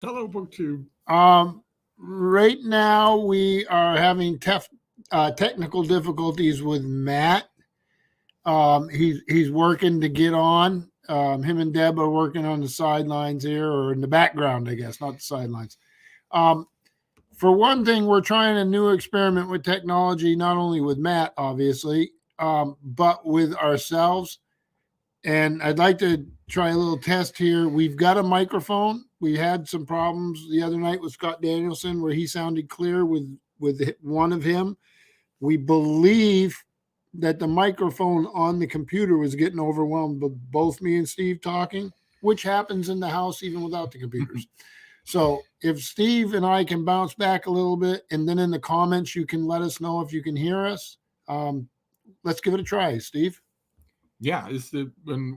Hello, Booktube. Right now we are having technical difficulties with Matt. He's working to get on. Him and Deb are working on the sidelines here, or in the background, I guess, not the sidelines. Um, for one thing, we're trying a new experiment with technology, not only with Matt, obviously, but with ourselves. And I'd like to try a little test here. We've got a microphone. We had some problems the other night with Scott Danielson where he sounded clear with one of him. We believe that the microphone on the computer was getting overwhelmed with both me and Steve talking, which happens in the house even without the computers. So if Steve and I can bounce back a little bit, and then in the comments you can let us know if you can hear us. Let's give it a try, Steve. Yeah, is the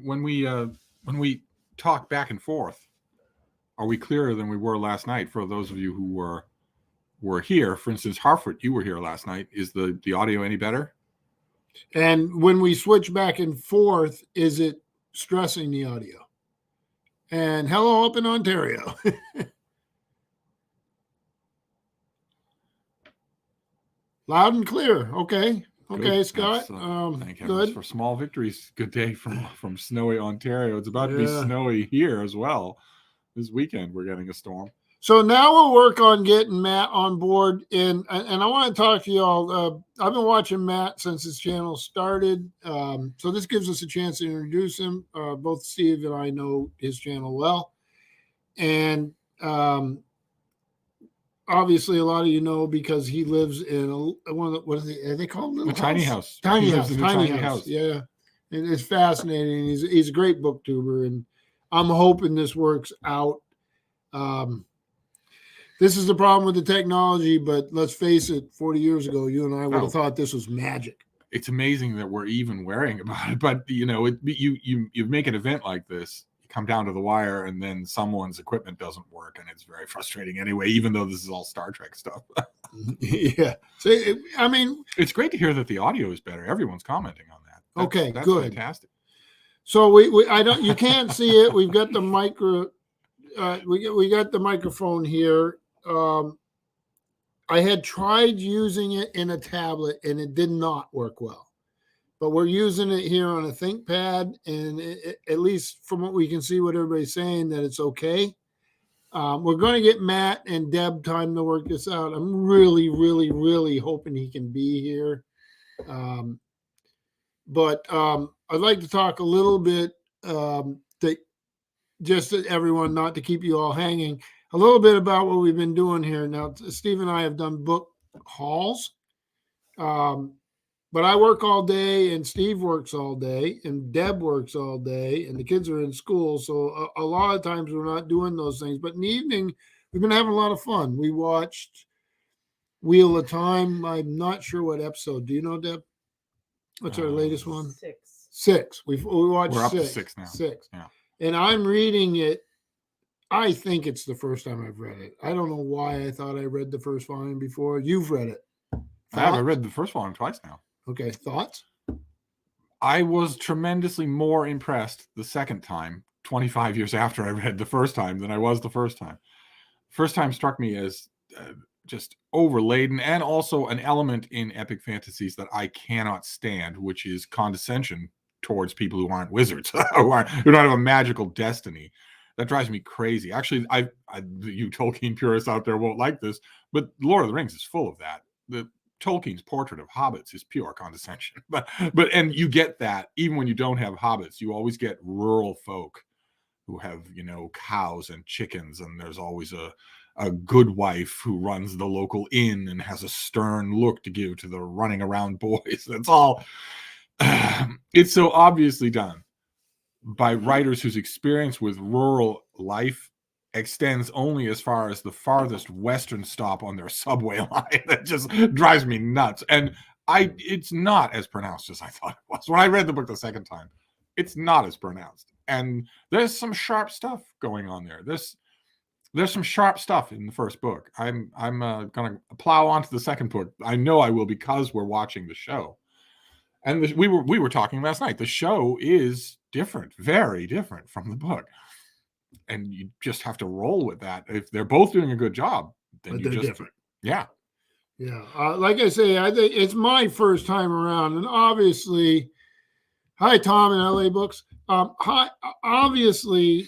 when we talk back and forth, are we clearer than we were last night? For those of you who were here, for instance, Harford, you were here last night. Is the audio any better? And when we switch back and forth, is it stressing the audio? And hello up in Ontario. Loud and clear. Okay. Okay, good. Scott. Thank heavens for small victories. Good day from snowy Ontario. It's about to be snowy here as well. This weekend we're getting a storm. So now we'll work on getting Matt on board, and I want to talk to y'all. I've been watching Matt since his channel started, so this gives us a chance to introduce him. Both Steve and I know his channel well, and obviously a lot of you know because he lives in one of the, what are they called? A tiny house. Tiny house. Yeah, it's fascinating. He's a great booktuber, and I'm hoping this works out. This is the problem with the technology, but let's face it, 40 years ago, you and I would have thought this was magic. It's amazing that we're even worrying about it, but you make an event like this, you come down to the wire, and then someone's equipment doesn't work, and it's very frustrating anyway, even though this is all Star Trek stuff. Yeah. So, I mean, it's great to hear that the audio is better. Everyone's commenting on that. That's good. Fantastic. So you can't see it. We've got the we got the microphone here. I had tried using it in a tablet and it did not work well, but we're using it here on a ThinkPad, and at least from what we can see, what everybody's saying, that it's okay. We're going to get Matt and Deb time to work this out. I'm really, really, really hoping he can be here. But I'd like to talk a little bit just to everyone, not to keep you all hanging, a little bit about what we've been doing here. Now, Steve and I have done book hauls, but I work all day, and Steve works all day, and Deb works all day, and the kids are in school. So a lot of times we're not doing those things. But in the evening, we've been having a lot of fun. We watched Wheel of Time. I'm not sure what episode. Do you know, Deb? What's our latest one? 6. We watched 6. We're up to 6 now. 6. Yeah. And I'm reading it. I think it's the first time I've read it. I don't know why I thought I read the first volume before. You've read it. I read the first volume twice now. Okay. Thoughts? I was tremendously more impressed the second time, 25 years after I read the first time, than I was the first time. First time struck me as just overladen, and also an element in epic fantasies that I cannot stand, which is condescension towards people who aren't wizards, who don't have a magical destiny. That drives me crazy. Actually, you Tolkien purists out there won't like this, but Lord of the Rings is full of that. Tolkien's portrait of hobbits is pure condescension. But you get that even when you don't have hobbits. You always get rural folk who have, cows and chickens, and there's always a good wife who runs the local inn and has a stern look to give to the running around boys. That's all. It's so obviously done by writers whose experience with rural life extends only as far as the farthest western stop on their subway line. That just drives me nuts. And it's not as pronounced as I thought it was. When I read the book the second time, it's not as pronounced. And there's some sharp stuff going on there. There's some sharp stuff in the first book. I'm going to plow on to the second book. I know I will, because we're watching the show. And we were talking last night. The show is different, very different from the book. and you just have to roll with that. If they're both doing a good job, then But you they're just different. yeah. Yeah. Like I say, I think it's my first time around. And obviously, hi, Tom in LA Books. Obviously,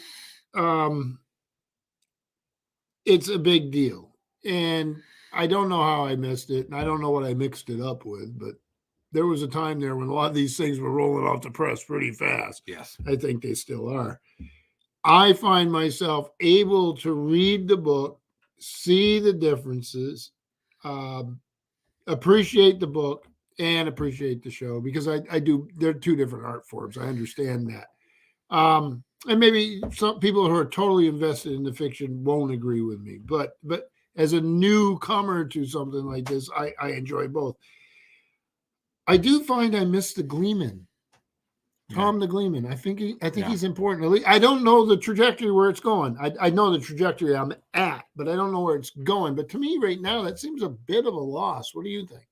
it's a big deal. And I don't know how I missed it. And I don't know what I mixed it up with, but there was a time there when a lot of these things were rolling off the press pretty fast. Yes. I think they still are. I find myself able to read the book, see the differences, appreciate the book, and appreciate the show, because I do. They're two different art forms. I understand that. And maybe some people who are totally invested in the fiction won't agree with me, but as a newcomer to something like this, I enjoy both. I do find I miss the Gleeman. Tom the Gleeman. I think he's important. I don't know the trajectory where it's going. I know the trajectory I'm at, but I don't know where it's going. But to me right now, that seems a bit of a loss. What do you think?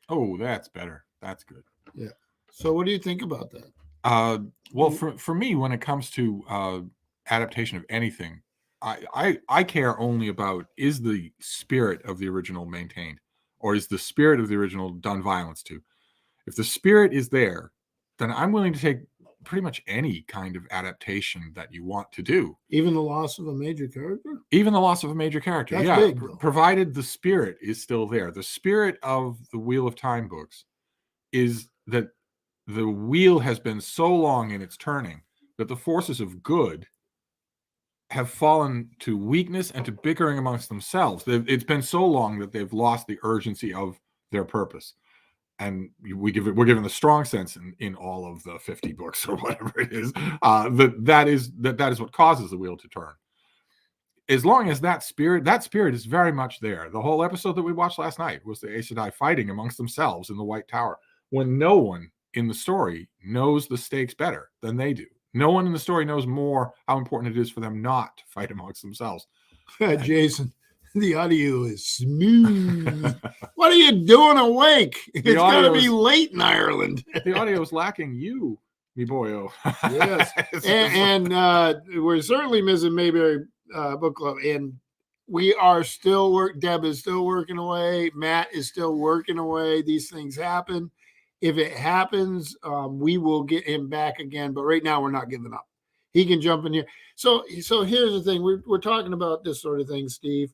Oh, that's better. That's good. Yeah. So what do you think about that? Well, for me, when it comes to adaptation of anything, I care only about, is the spirit of the original maintained, or is the spirit of the original done violence to? If the spirit is there, then I'm willing to take pretty much any kind of adaptation that you want to do. Even the loss of a major character? Even the loss of a major character. That's yeah. big, provided the spirit is still there. The spirit of the Wheel of Time books is that the wheel has been so long in its turning that the forces of good have fallen to weakness and to bickering amongst themselves. It's been so long that they've lost the urgency of their purpose. And we're given the strong sense in all of the 50 books or whatever it is, that is what causes the wheel to turn. As long as that spirit is very much there. The whole episode that we watched last night was the Aes Sedai fighting amongst themselves in the White Tower, when no one in the story knows the stakes better than they do. No one in the story knows more how important it is for them not to fight amongst themselves. Jason, the audio is smooth. What are you doing awake? It's got to be late in Ireland. The audio is lacking you, me boyo. Yes. and we're certainly missing Mayberry Book Club. And we are still Deb is still working away. Matt is still working away. These things happen. If it happens, we will get him back again. But right now, we're not giving up. He can jump in here. So here's the thing. We're talking about this sort of thing, Steve.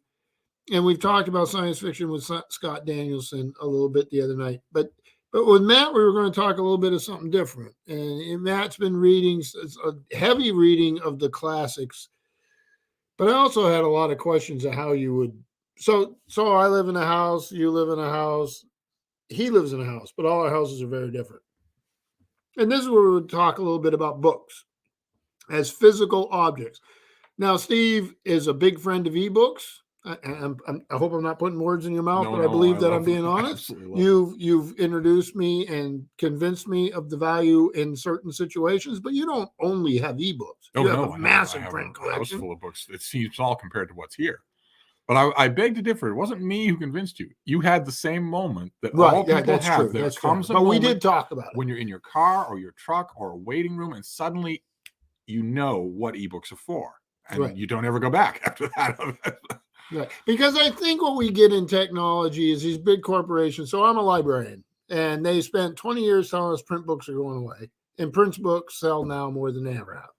And we've talked about science fiction with Scott Danielson a little bit the other night. But with Matt, we were going to talk a little bit of something different. And Matt's been reading a heavy reading of the classics. But I also had a lot of questions of how you would. So I live in a house. You live in a house. He lives in a house, but all our houses are very different. And this is where we would talk a little bit about books as physical objects. Now, Steve is a big friend of ebooks. I hope I'm not putting words in your mouth, but I believe that I'm being honest. You've introduced me and convinced me of the value in certain situations, but you don't only have ebooks. You have a massive print collection. House full of books. It seems all compared to what's here. But I beg to differ. It wasn't me who convinced you. You had the same moment that all people have. There comes a moment, we did talk about it, when you're in your car or your truck or a waiting room, and suddenly you know what ebooks are for, and you don't ever go back after that. Right. Because I think what we get in technology is these big corporations. So I'm a librarian, and they spent 20 years telling us print books are going away, and print books sell now more than they ever have.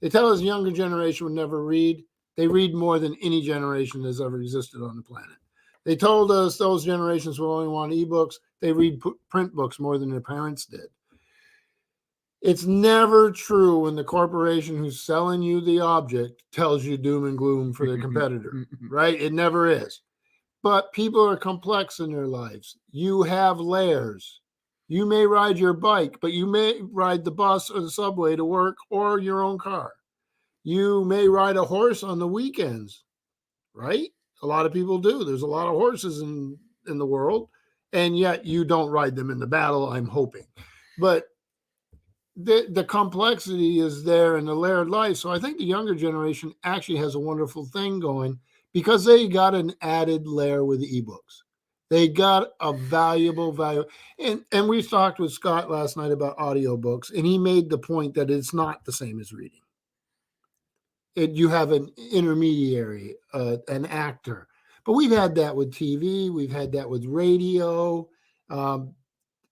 They tell us the younger generation would never read. They read more than any generation that's ever existed on the planet. They told us those generations will only want ebooks. They read print books more than their parents did. It's never true when the corporation who's selling you the object tells you doom and gloom for their competitor, right? It never is. But people are complex in their lives. You have layers. You may ride your bike, but you may ride the bus or the subway to work, or your own car. You may ride a horse on the weekends, right? A lot of people do. There's a lot of horses in the world, and yet you don't ride them in the battle, I'm hoping. But the complexity is there in the layered life. So I think the younger generation actually has a wonderful thing going, because they got an added layer with the ebooks. They got a valuable value. And we talked with Scott last night about audiobooks, and he made the point that it's not the same as reading. you have an intermediary, an actor. But we've had that with TV. We've had that with radio.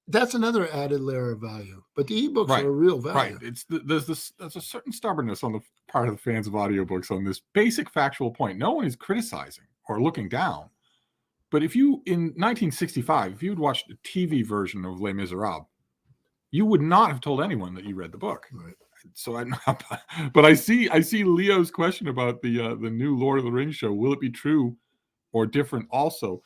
That's another added layer of value. But the ebooks Right. are a real value. Right. There's a certain stubbornness on the part of the fans of audiobooks on this basic factual point. No one is criticizing or looking down. But if you, in 1965, if you'd watched the TV version of Les Miserables, you would not have told anyone that you read the book. Right. So but I see Leo's question about the new Lord of the Rings show. Will it be true or different also?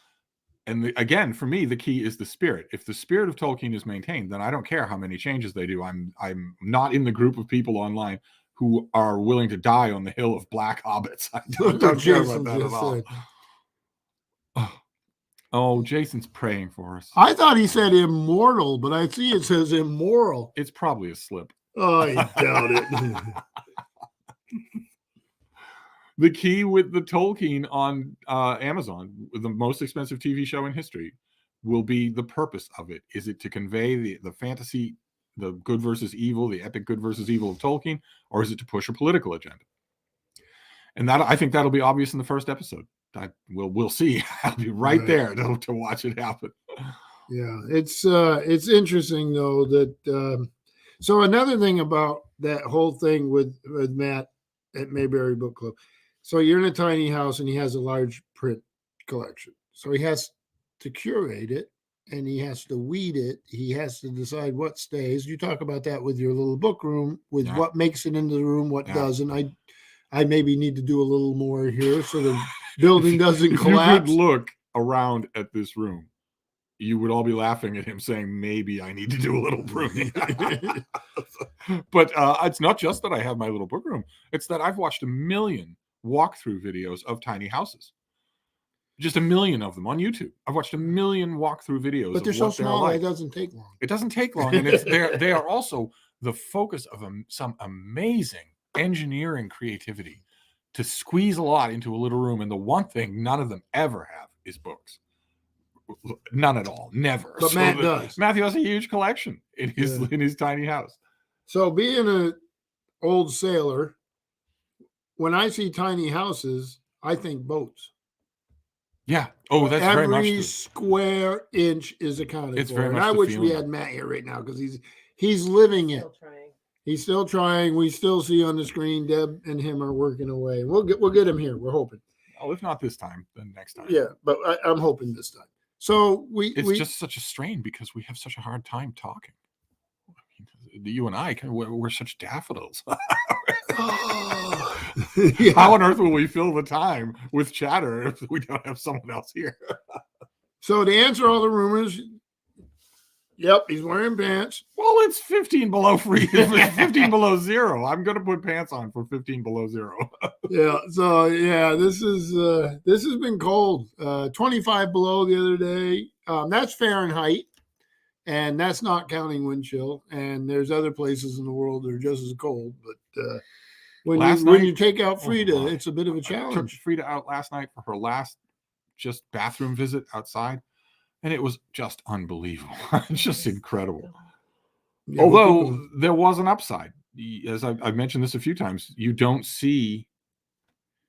And again, for me, the key is the spirit. If the spirit of Tolkien is maintained, then I don't care how many changes they do. I'm not in the group of people online who are willing to die on the hill of black hobbits. I don't care about that at all. Oh, Jason's praying for us. I thought he said immortal, but I see it says immoral. It's probably a slip. Oh, I doubt it. The key with the Tolkien on Amazon, the most expensive TV show in history, will be the purpose of it. Is it to convey the fantasy, the good versus evil, the epic good versus evil of Tolkien, or is it to push a political agenda? And that, I think that'll be obvious in the first episode. We'll see. I'll be right there to watch it happen. Yeah, it's interesting though that. So another thing about that whole thing with Matt at Mayberry Book Club. So you're in a tiny house and he has a large print collection. So he has to curate it and he has to weed it. He has to decide what stays. You talk about that with your little book room, with what makes it into the room, what doesn't. I maybe need to do a little more here so the building doesn't collapse. You could look around at this room, you would all be laughing at him saying, maybe I need to do a little pruning. But it's not just that I have my little book room. It's that I've watched 1 million walkthrough videos of tiny houses. Just 1 million of them on YouTube. I've watched 1 million walkthrough videos. But they're so small, it doesn't take long. It doesn't take long. And they are also the focus of some amazing engineering creativity to squeeze a lot into a little room. And the one thing none of them ever have is books. None at all. Never. But Matt does. Matthew has a huge collection in his tiny house. So being an old sailor, when I see tiny houses, I think boats. Yeah. Oh, that's very much every square inch is accounted for. And I wish we had Matt here right now because he's living it. He's still trying. We still see on the screen Deb and him are working away. We'll get him here. We're hoping. Oh, if not this time, then next time. Yeah, but I'm hoping this time. So it's just such a strain because we have such a hard time talking. I mean, you and I, we're such daffodils. How on earth will we fill the time with chatter if we don't have someone else here? So to answer all the rumors, yep, he's wearing pants. Well, it's 15 below free. 15 below zero. I'm going to put pants on for 15 below zero. Yeah. So yeah, this has been cold. 25 below the other day. That's Fahrenheit, and that's not counting wind chill. And there's other places in the world that are just as cold. But when you take out Frida, it's a bit of a challenge. I took Frida out last night for her last just bathroom visit outside. And it was just unbelievable. It's just incredible. Yeah, although there was an upside. As I've mentioned this a few times, you don't see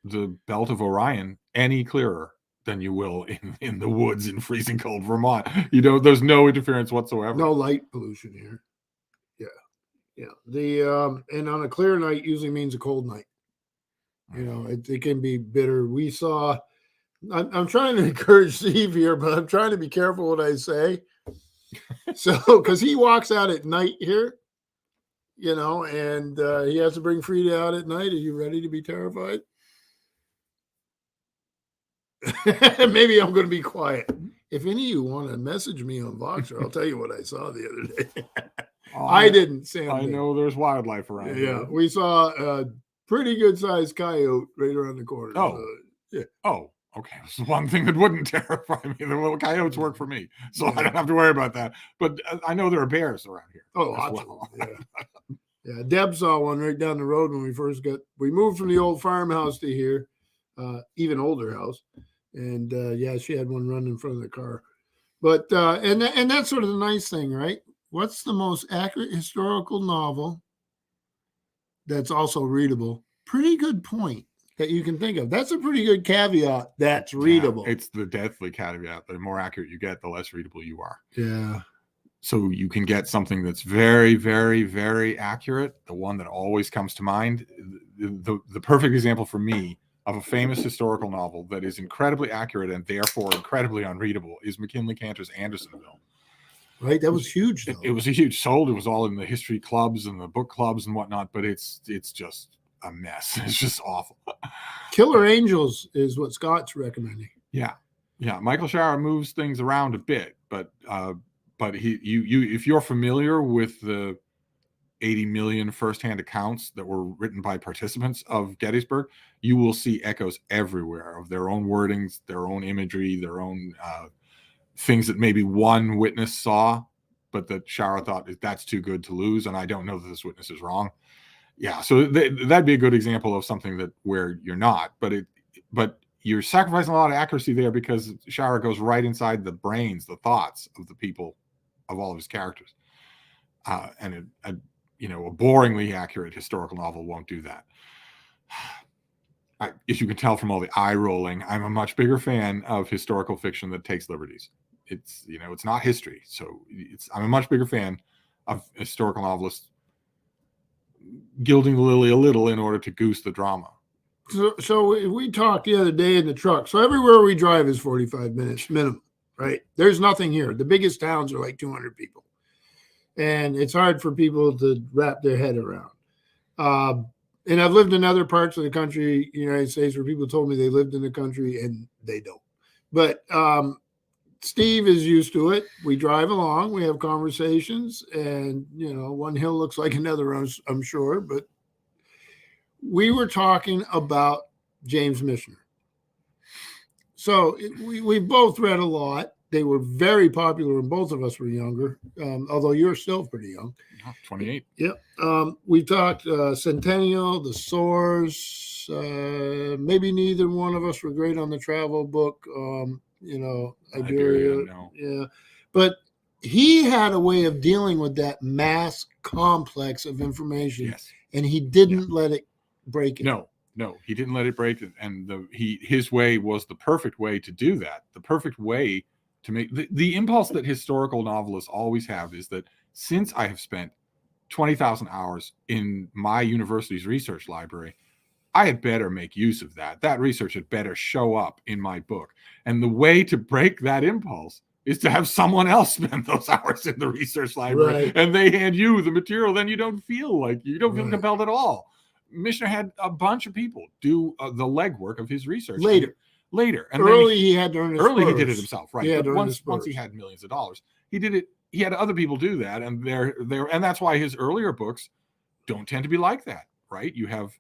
the belt of Orion any clearer than you will in the woods in freezing cold Vermont. There's no interference whatsoever. No light pollution here. Yeah. And on a clear night usually means a cold night. It can be bitter. We saw... I'm trying to encourage Steve here, but I'm trying to be careful what I say. So, because he walks out at night here, and he has to bring Frida out at night. Are you ready to be terrified? Maybe I'm going to be quiet. If any of you want to message me on Voxer, I'll tell you what I saw the other day. I didn't, Sam. I know there's wildlife around here. Yeah, we saw a pretty good-sized coyote right around the corner. Oh, yeah. Oh. Okay, this is one thing that wouldn't terrify me. The little coyotes work for me, so I don't have to worry about that. But I know there are bears around here. Oh, well. Yeah. Deb saw one right down the road when we moved from the old farmhouse to here, even older house, and she had one running in front of the car. But and that's sort of the nice thing, right? What's the most accurate historical novel that's also readable? pretty good point that you can think of. That's a pretty good caveat. That's readable. Yeah, it's the deathly caveat. The more accurate you get, the less readable you are. Yeah. So you can get something that's very, very, very accurate. The one that always comes to mind, the perfect example for me of a famous historical novel that is incredibly accurate and therefore incredibly unreadable is McKinley Cantor's Andersonville. Right, that was huge. Though. It was a huge sold. It was all in the history clubs and the book clubs and whatnot. But it's just a mess. It's just awful. Killer Angels is what Scott's recommending. Yeah. Michael Shara moves things around a bit, but if you're familiar with the 80 million firsthand accounts that were written by participants of Gettysburg, you will see echoes everywhere of their own wordings, their own imagery, their own things that maybe one witness saw, but that Shara thought that's too good to lose. And I don't know that this witness is wrong. Yeah, so that'd be a good example of something that where you're not, but you're sacrificing a lot of accuracy there because Shara goes right inside the brains, the thoughts of the people, of all of his characters. And a boringly accurate historical novel won't do that. As you can tell from all the eye rolling, I'm a much bigger fan of historical fiction that takes liberties. It's not history, so I'm a much bigger fan of historical novelists gilding the lily a little in order to goose the drama. So we talked the other day in the truck. So everywhere we drive is 45 minutes minimum, right? There's nothing here. The biggest towns are like 200 people. And it's hard for people to wrap their head around. And I've lived in other parts of the country, United States, where people told me they lived in the country and they don't. But Steve is used to it. We drive along, we have conversations, and, one hill looks like another, I'm sure. But we were talking about James Michener. So we both read a lot. They were very popular when both of us were younger, although you're still pretty young. 28. Yep. We talked Centennial, The Source. Maybe neither one of us were great on the travel book. Iberia. No. Yeah. But he had a way of dealing with that mass complex of information. Yes. And he didn't let it break it. No, he didn't let it break it. And his way was the perfect way to do that. The perfect way to make the impulse that historical novelists always have is that since I have spent 20,000 hours in my university's research library, I had better make use of that. That research had better show up in my book. And the way to break that impulse is to have someone else spend those hours in the research library, and they hand you the material. Then you don't feel feel compelled at all. Michener had a bunch of people do the legwork of his research later. And early he had to earn his early spurs. he did it himself, right? But once he had millions of dollars, he did it. He had other people do that, and and that's why his earlier books don't tend to be like that, right? You have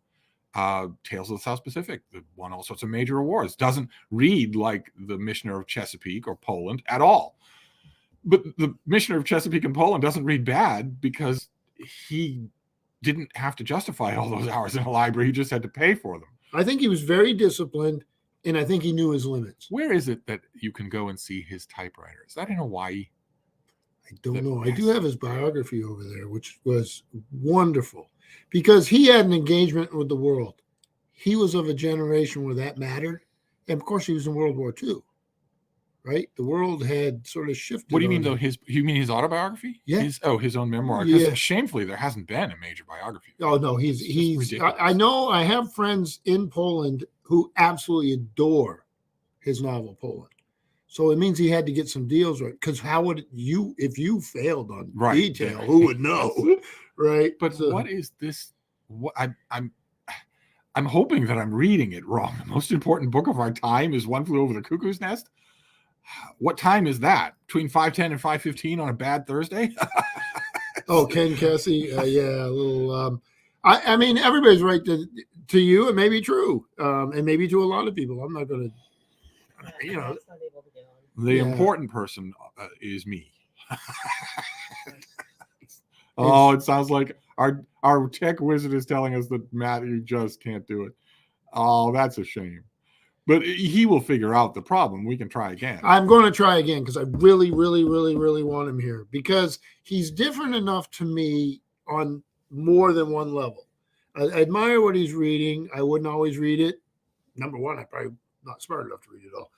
Tales of the South Pacific that won all sorts of major awards. Doesn't read like the Michener of Chesapeake or Poland at all. But the Michener of Chesapeake and Poland doesn't read bad because he didn't have to justify all those hours in a library. He just had to pay for them. I think he was very disciplined, and I think he knew his limits. Where is it that you can go and see his typewriter? Is that in Hawaii? I don't know. I do have his biography over there, which was wonderful because he had an engagement with the world. He was of a generation where that mattered. And of course, he was in World War II, right? The world had sort of shifted. What do you mean, though? You mean his autobiography? Yeah. His own memoir. Yeah. Shamefully, there hasn't been a major biography. Oh, no. He's I know I have friends in Poland who absolutely adore his novel, Poland. So it means he had to get some deals right. Because how would you, if you failed on detail, who would know, right? But what is this? What I'm hoping that I'm reading it wrong. The most important book of our time is One Flew Over the Cuckoo's Nest. What time is that? Between 5:10 and 5:15 on a bad Thursday? Oh, Ken Kesey, yeah, a little. I mean, everybody's right to you. It may be true, and maybe to a lot of people. I'm not going to. The important person is me. Oh, it sounds like our tech wizard is telling us that Matt, you just can't do it. Oh, that's a shame. But he will figure out the problem. We can try again. I'm going to try again because I really, really, really, really want him here because he's different enough to me on more than one level. I admire what he's reading. I wouldn't always read it. Number one, I'm probably not smart enough to read it all.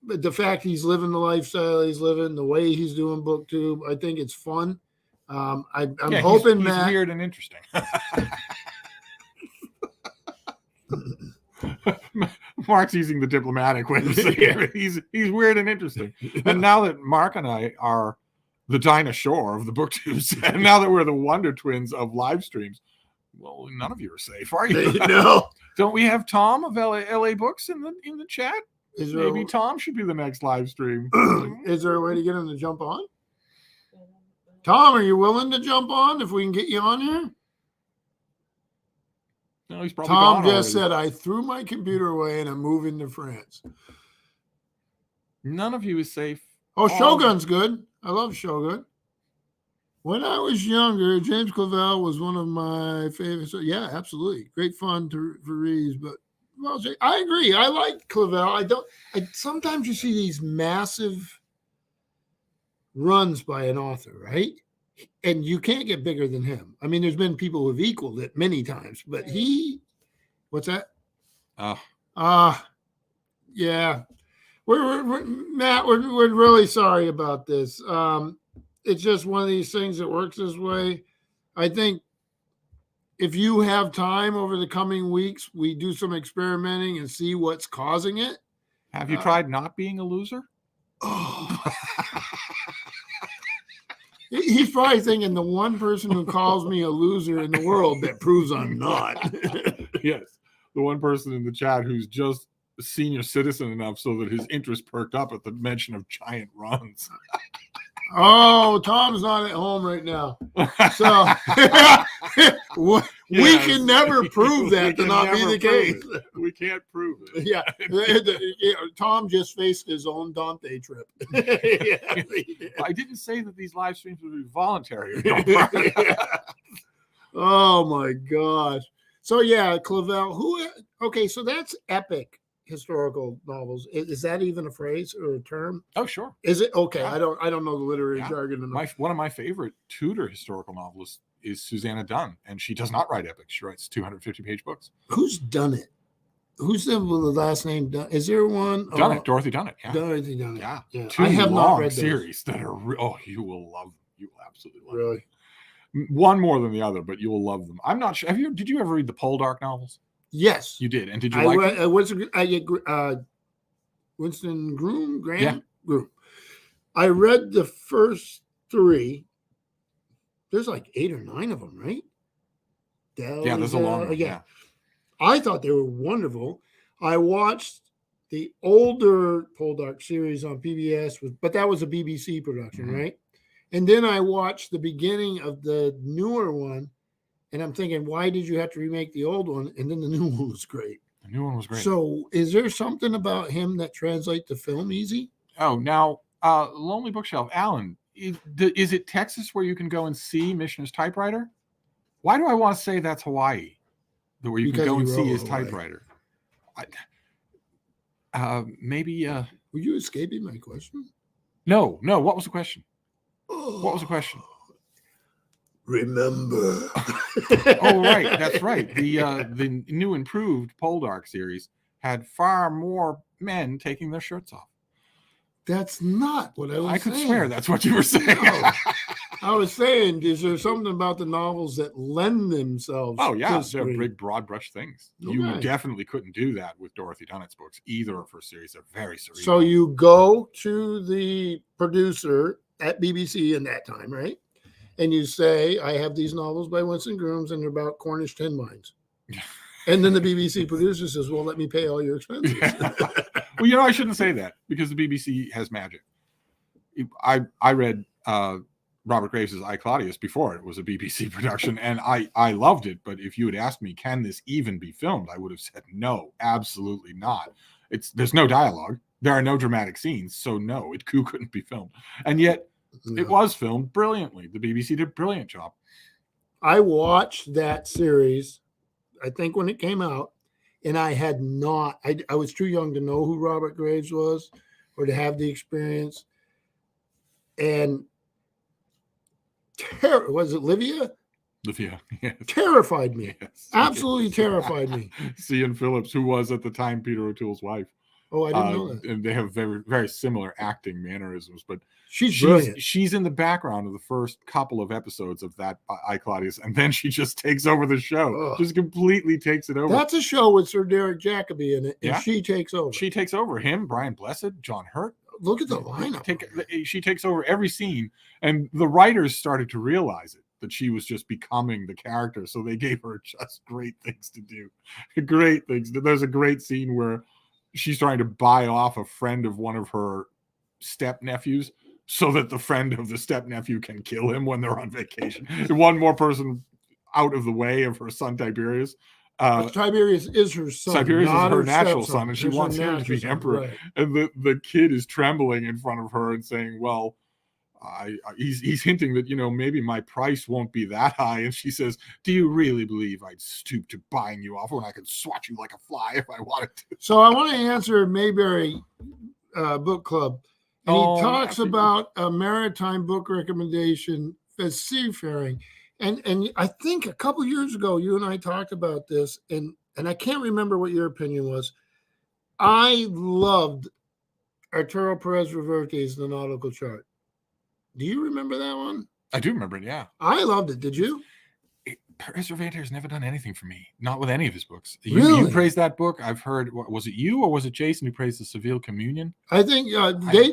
But the fact he's living the lifestyle he's living, the way he's doing Booktube, I think it's fun. I'm hoping he's Matt. weird and interesting. Mark's using the diplomatic way of saying it. He's weird and interesting. And now that Mark and I are the Dinah Shore of the Booktubes, and now that we're the Wonder Twins of live streams, well, none of you are safe, are you? No. Don't we have Tom of LA Books in the chat? Maybe Tom should be the next live stream. Is there a way to get him to jump on? Tom, are you willing to jump on if we can get you on here? No, he's probably Tom gone just already. said, I threw my computer away and I'm moving to France. None of you is safe. Oh, Shogun's good. I love Shogun. When I was younger, James Clavell was one of my favorites. Yeah, absolutely. Great fun for reads, but well, I agree. I like Clavell. Sometimes you see these massive runs by an author, right? And you can't get bigger than him. I mean, there's been people who've equaled it many times, but what's that? Yeah. Matt, we're really sorry about this. It's just one of these things that works this way. I think if you have time over the coming weeks, we do some experimenting and see what's causing it. Have you tried not being a loser? Oh. He's probably thinking the one person who calls me a loser in the world that proves I'm not. Yes. The one person in the chat who's just a senior citizen enough so that his interest perked up at the mention of giant runs. Oh, Tom's not at home right now. So we can never prove that to not be the case. We can't prove it. Yeah. Tom just faced his own Dante trip. I didn't say that these live streams would be voluntary. Oh my gosh. So yeah, Clavell, okay, so that's epic historical novels. Is that even a phrase or a term? Oh, sure. Is it? Okay. Yeah. I don't know the literary jargon enough. One of my favorite Tudor historical novelists is Susanna Dunn, and she does not write epics. She writes 250-page books. Who's done it? Who's the last name? Is there one? Dorothy Dunnett. Yeah. Dorothy Dunnett. Yeah. I have not read those. Series that are you will love them. You will absolutely love really them. One more than the other, but you will love them. I'm not sure. Did you ever read the Poldark novels? Yes, you did. And did you like them? Winston Graham. I read the first 3. There's like 8 or 9 of them, right? There's a long one. Yeah. I thought they were wonderful. I watched the older Poldark series on PBS, but that was a BBC production, right? And then I watched the beginning of the newer one, and I'm thinking, why did you have to remake the old one? And then the new one was great. The new one was great. So is there something about him that translates to film easy? Oh, now, Lonely Bookshelf. Alan, is it Texas where you can go and see Michener's typewriter? Why do I want to say that's Hawaii? Where you can go and see his typewriter? Maybe. Were you escaping my question? No. What was the question? What was the question? Remember. Oh, right. That's right. The new improved Poldark series had far more men taking their shirts off. That's not what I was saying. I could swear that's what you were saying. No. I was saying, is there something about the novels that lend themselves? Oh, yeah. to They're big, broad brush things. Okay. You definitely couldn't do that with Dorothy Dunnett's books, either of her series. They're very cerebral. So you go to the producer at BBC in that time, right? And you say, I have these novels by Winston Grooms, and they're about Cornish tin mines. And then the BBC producer says, well, let me pay all your expenses. Well, I shouldn't say that because the BBC has magic. I read Robert Graves' I, Claudius before it was a BBC production, and I loved it. But if you had asked me, can this even be filmed? I would have said, no, absolutely not. There's no dialogue. There are no dramatic scenes. So no, it couldn't be filmed. And yet it was filmed brilliantly. The BBC did a brilliant job. I watched that series, I think when it came out, and I had not, I was too young to know who Robert Graves was or to have the experience. And was it Livia? Yes. Terrified me. Yes. Absolutely terrified me. Cian Phillips, who was at the time Peter O'Toole's wife. Oh, I didn't know that. And they have very, very similar acting mannerisms, but She's brilliant. She's in the background of the first couple of episodes of that I, Claudius, and then she just takes over the show. Ugh. Just completely takes it over. That's a show with Sir Derek Jacobi in it, and she takes over. She takes over him, Brian Blessed, John Hurt. Look at the lineup. She takes over every scene, and the writers started to realize it, that she was just becoming the character, so they gave her just great things to do. Great things. There's a great scene where she's trying to buy off a friend of one of her step-nephews so that the friend of the step-nephew can kill him when they're on vacation. One more person out of the way of her son Tiberius. Tiberius is her son. Tiberius is her natural son, and she wants him to be emperor. Right. And the kid is trembling in front of her and saying, well, he's hinting that, maybe my price won't be that high. And she says, do you really believe I'd stoop to buying you off when I could swat you like a fly if I wanted to? So I want to answer Mayberry Book Club. And he talks about a maritime book recommendation as seafaring. And I think a couple years ago, you and I talked about this, and I can't remember what your opinion was. I loved Arturo Perez Reverte's The Nautical Chart. Do you remember that one? I do remember it, yeah. I loved it. Did you? Perez Reverte has never done anything for me. Not with any of his books. Really? You praised that book. I've heard, was it you or was it Jason who praised the Seville Communion? I think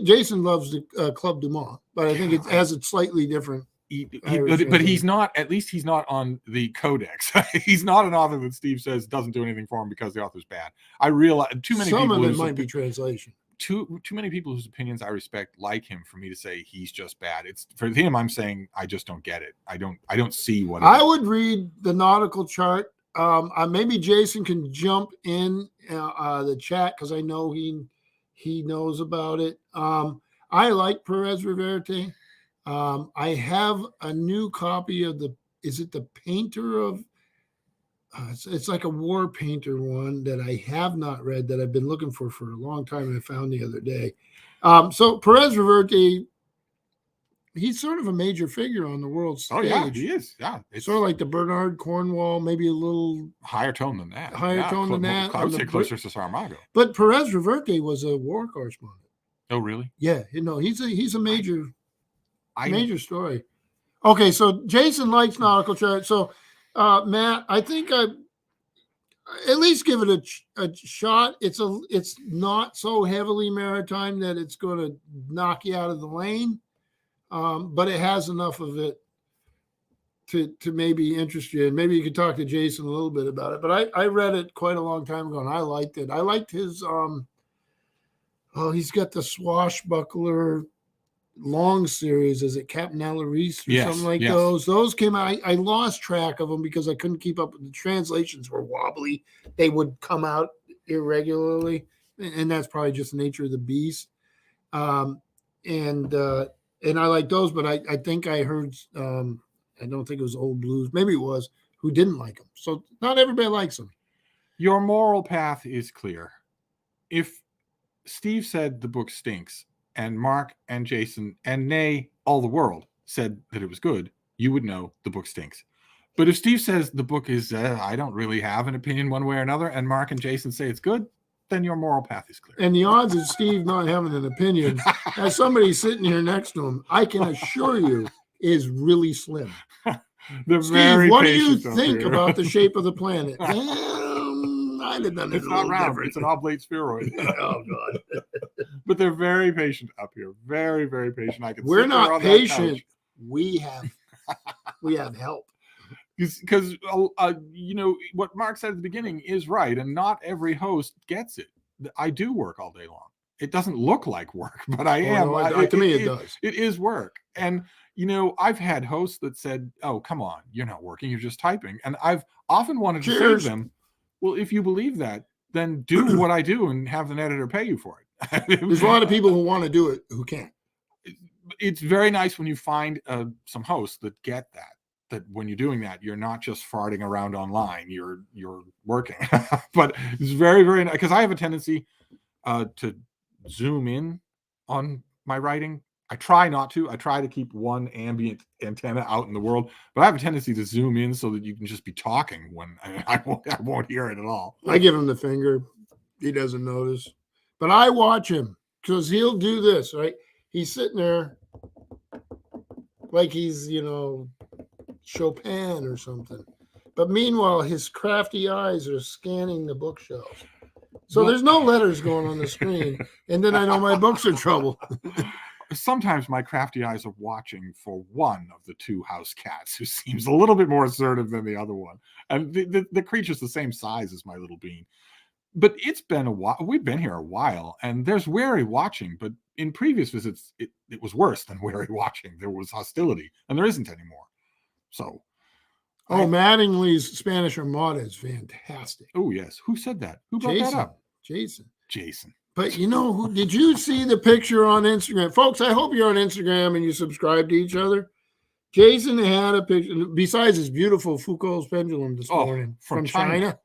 Jason loves the Club du Mont, but I think it has a slightly different. But he's not, at least he's not on the codex. He's not an author that Steve says doesn't do anything for him because the author's bad. I realize too many Some people. Some of it might be translation. Too many people whose opinions I respect like him for me to say he's just bad. It's for him. I'm saying I just don't get it. I don't see what I would read The Nautical Chart. Maybe Jason can jump in the chat because I know he knows about it. I like Perez Reverte. I have a new copy of is it the Painter of? It's like a war painter one that I have not read that I've been looking for a long time and I found the other day. So Perez Reverte, he's sort of a major figure on the world stage. Oh yeah, he is. Yeah, it's sort of like the Bernard Cornwell, maybe a little higher tone than that. Higher tone than that. I would say closer to Saramago. But Perez Reverte was a war correspondent. Oh really? Yeah, he's a major story. Okay, so Jason likes Nautical Chart. So Matt, I think I at least give it a shot. It's not so heavily maritime that it's going to knock you out of the lane, but it has enough of it to maybe interest you. And maybe you could talk to Jason a little bit about it. But I read it quite a long time ago, and I liked it. I liked his he's got the Swashbuckler long series. Is it Captain Alaris or something like those? Those came out. I lost track of them because I couldn't keep up with the translations were wobbly. They would come out irregularly, and that's probably just the nature of the beast. And I like those, but I think I heard I don't think it was Old Blues, maybe it was, who didn't like them. So not everybody likes them. Your moral path is clear. If Steve said the book stinks, and Mark and Jason and nay, all the world said that it was good, you would know the book stinks. But if Steve says the book is, I don't really have an opinion one way or another, and Mark and Jason say it's good, then your moral path is clear. And the odds of Steve not having an opinion, as somebody sitting here next to him, I can assure you, is really slim. Steve, what do you think about the shape of the planet? It's not round. Different. It's an oblate spheroid. Oh God! But they're very patient up here. Very, very patient. We're not patient. We have help. Because what Mark said at the beginning is right, and not every host gets it. I do work all day long. It doesn't look like work, but I am. To me, it does. It is work, and I've had hosts that said, "Oh, come on, you're not working. You're just typing." And I've often wanted to say to them, well, if you believe that, then do what I do and have an editor pay you for it. There's a lot of people who want to do it who can't. It's very nice when you find some hosts that get that when you're doing that, you're not just farting around online, you're working. But it's very, very nice because I have a tendency to zoom in on my writing I try not to. I try to keep one ambient antenna out in the world, but I have a tendency to zoom in so that you can just be talking when I won't hear it at all. I give him the finger. He doesn't notice. But I watch him because he'll do this, right? He's sitting there like he's, Chopin or something. But meanwhile, his crafty eyes are scanning the bookshelves. So there's no letters going on the screen. And then I know my books are trouble. Sometimes my crafty eyes are watching for one of the two house cats who seems a little bit more assertive than the other one. And the creature's the same size as my little bean. But it's been a while. We've been here a while, and there's wary watching. But in previous visits, it was worse than wary watching. There was hostility, and there isn't anymore. So. Mattingly's Spanish Armada is fantastic. Oh, yes. Who said that? Who brought that up? Jason. But did you see the picture on Instagram? Folks, I hope you're on Instagram and you subscribe to each other. Jason had a picture, besides his beautiful Foucault's pendulum this morning from China.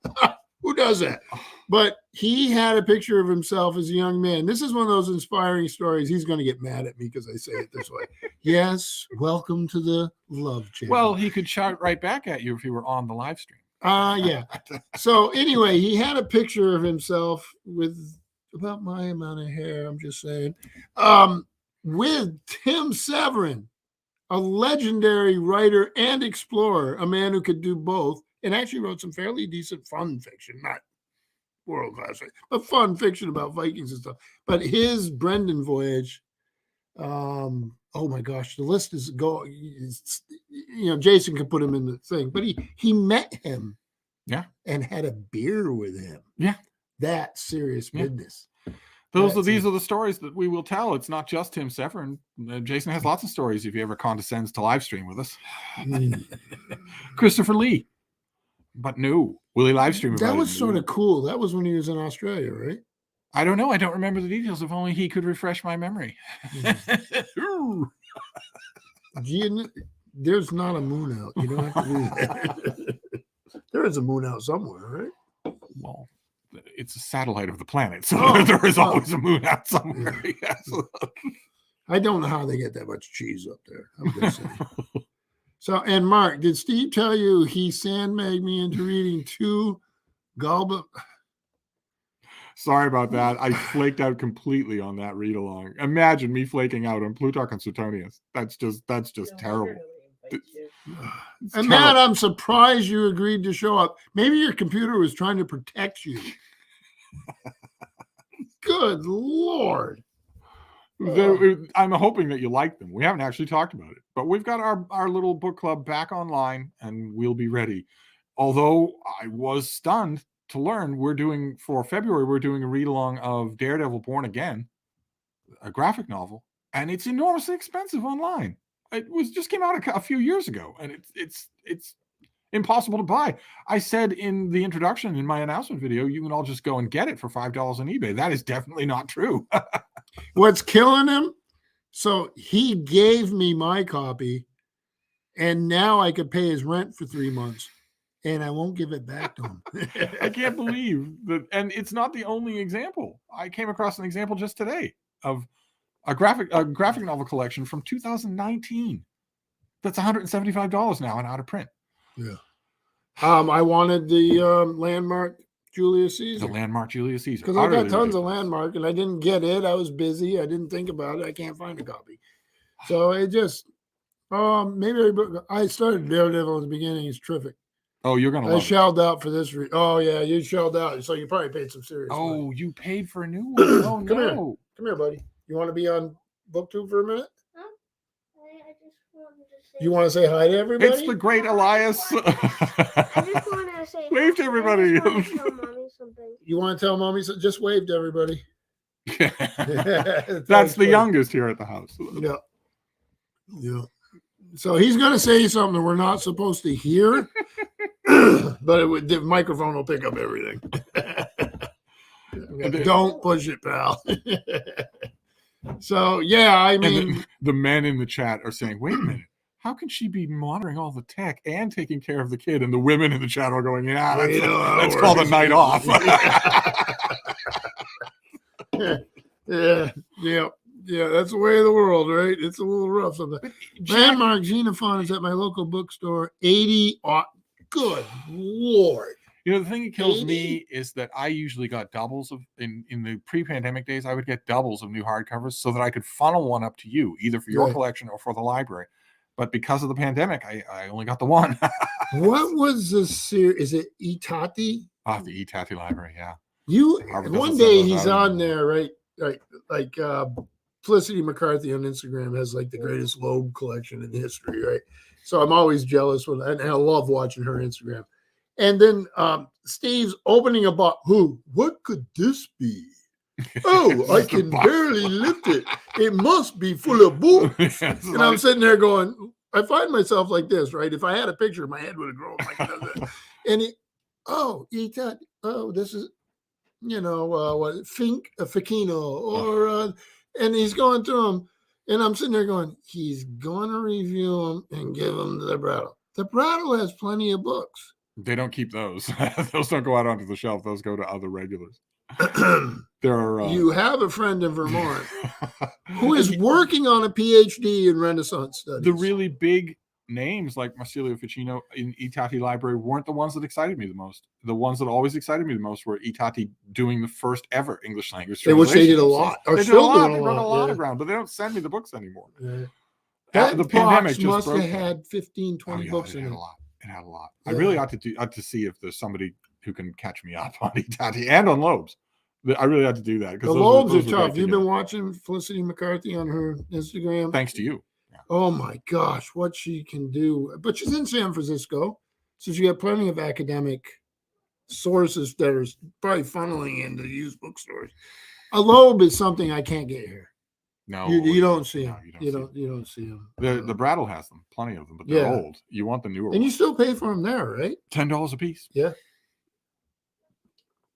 Who does that? But he had a picture of himself as a young man. This is one of those inspiring stories. He's going to get mad at me because I say it this way. Yes, welcome to the Love Channel. Well, he could shout right back at you if he were on the live stream. Yeah. So anyway, he had a picture of himself with about my amount of hair, I'm just saying, with Tim Severin, a legendary writer and explorer, a man who could do both, and actually wrote some fairly decent fun fiction, not world-class, but fun fiction about Vikings and stuff. But his Brendan voyage, oh my gosh, the list is Jason could put him in the thing, but he met him, and had a beer with him, that serious business. These are the stories that we will tell. It's not just Tim Severin. Jason has lots of stories if he ever condescends to live stream with us. Christopher Lee. But no, will he live stream? That was sort of cool. That was when he was in Australia, right? I don't know. I don't remember the details. If only he could refresh my memory. There's not a moon out. You don't have to do that. There is a moon out somewhere, right? Well, it's a satellite of the planet, so there is always a moon out somewhere. Yes. I don't know how they get that much cheese up there. I'm just saying. So, and Mark, did Steve tell you he sandbagged me into reading 2 Galba? Sorry about that. I flaked out completely on that read along. Imagine me flaking out on Plutarch and Suetonius. That's just terrible. And Matt, I'm surprised you agreed to show up. Maybe your computer was trying to protect you. Good Lord. I'm hoping that you like them. We haven't actually talked about it, but we've got our little book club back online and we'll be ready. Although I was stunned to learn for February, we're doing a read along of Daredevil Born Again, a graphic novel, and it's enormously expensive online. It just came out a few years ago, and it's impossible to buy. I said in the introduction in my announcement video, you can all just go and get it for $5 on eBay. That is definitely not true. What's killing him? So he gave me my copy, and now I could pay his rent for 3 months, and I won't give it back to him. I can't believe that. And it's not the only example. I came across an example just today of a graphic novel collection from 2019. That's $175 now and out of print. Yeah. I wanted the Landmark Julius Caesar. The Landmark Julius Caesar. Because I got tons of Landmark and I didn't get it. I was busy. I didn't think about it. I can't find a copy. So it just, maybe I started Daredevil at the beginning. It's terrific. Oh, you're going to love it. I shelled out for this. Oh, yeah, you shelled out. So you probably paid some serious money. You paid for a new one. Oh, no. Come here, buddy. You want to be on BookTube for a minute? You want to say hi to everybody? It's the great Elias. I just want to say wave to everybody. You want to tell mommy something? Just wave to everybody. That's the youngest here at the house. Yeah. Yeah. So he's going to say something that we're not supposed to hear, but the microphone will pick up everything. Don't push it, pal. So, yeah, I mean. The men in the chat are saying, wait a minute. How can she be monitoring all the tech and taking care of the kid? And the women in the chat are going, yeah, that's called a night off. Yeah. Yeah, that's the way of the world, right? It's a little rough sometimes. Jack, Landmark Xenophon is at my local bookstore. 80. Good Lord. you know, the thing that kills 80? me is that I usually got doubles of in the pre-pandemic days. I would get doubles of new hardcovers so that I could funnel one up to you, either for your Right. collection or for the library. But because of the pandemic, I only got the one. What was the series? Is it Itati? The Itati library, yeah. You Harvard doesn't one send day those he's out on anymore. there, right? Right, like Felicity McCarthy on Instagram has like the greatest Loeb collection in history, right? So I'm always jealous when, and I love watching her Instagram. And then Steve's opening a box. What could this be? Oh, I It's the can box. barely lift it. It must be full of books. It's And like- I'm sitting there going, I find myself like this, right? If I had a picture, my head would have grown like this. And this is, what, Fink, a Ficino, or, and he's going through them. And I'm sitting there going, he's going to review them and give them the Brattle. The Brattle has plenty of books. They don't keep those. Those don't go out onto the shelf. Those go to other regulars. There are You have a friend in Vermont who is working on a PhD in Renaissance studies. the really big names like Marsilio Ficino in Itati Library weren't the ones that excited me the most. The ones that always excited me the most were Itati doing the first ever English language Which they did a translation. lot. Or They did a still lot. doing They a wrote a lot, lot yeah. of ground, but they don't send me the books anymore. Yeah. After That the pandemic box just must broke have them. had 15, 20 Oh, yeah, books it in had it. a lot. It had a lot. Yeah. I really ought to see if there's somebody who can catch me up on Itati and on Loeb's. I really ought to do that. The Lobes are tough. You've been watching Felicity McCarthy on her Instagram. Thanks to you. Yeah. Oh my gosh, what she can do. But she's in San Francisco. So she got plenty of academic sources that are probably funneling into used bookstores. A Loeb is something I can't get here. No, You don't see no, them. you You don't see them. The Brattle has them, plenty of them, but they're Yeah. old. You want the newer And you ones. still pay for them there, right? $10 a piece. Yeah.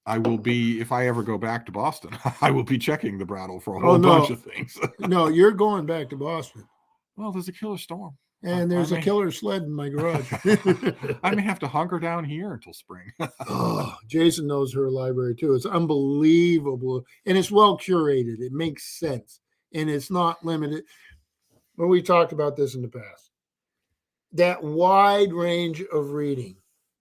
I will be, if I ever go back to Boston, I will be checking the Brattle for a Oh, whole no. bunch of things. No, you're going back to Boston. Well, there's a killer storm. And there's I a may- killer sled in my garage. I may have to hunker down here until spring. Oh, Jason knows her library too. It's unbelievable. And it's well curated. It makes sense. And it's not limited. Well, we talked about this in the past. That wide range of reading,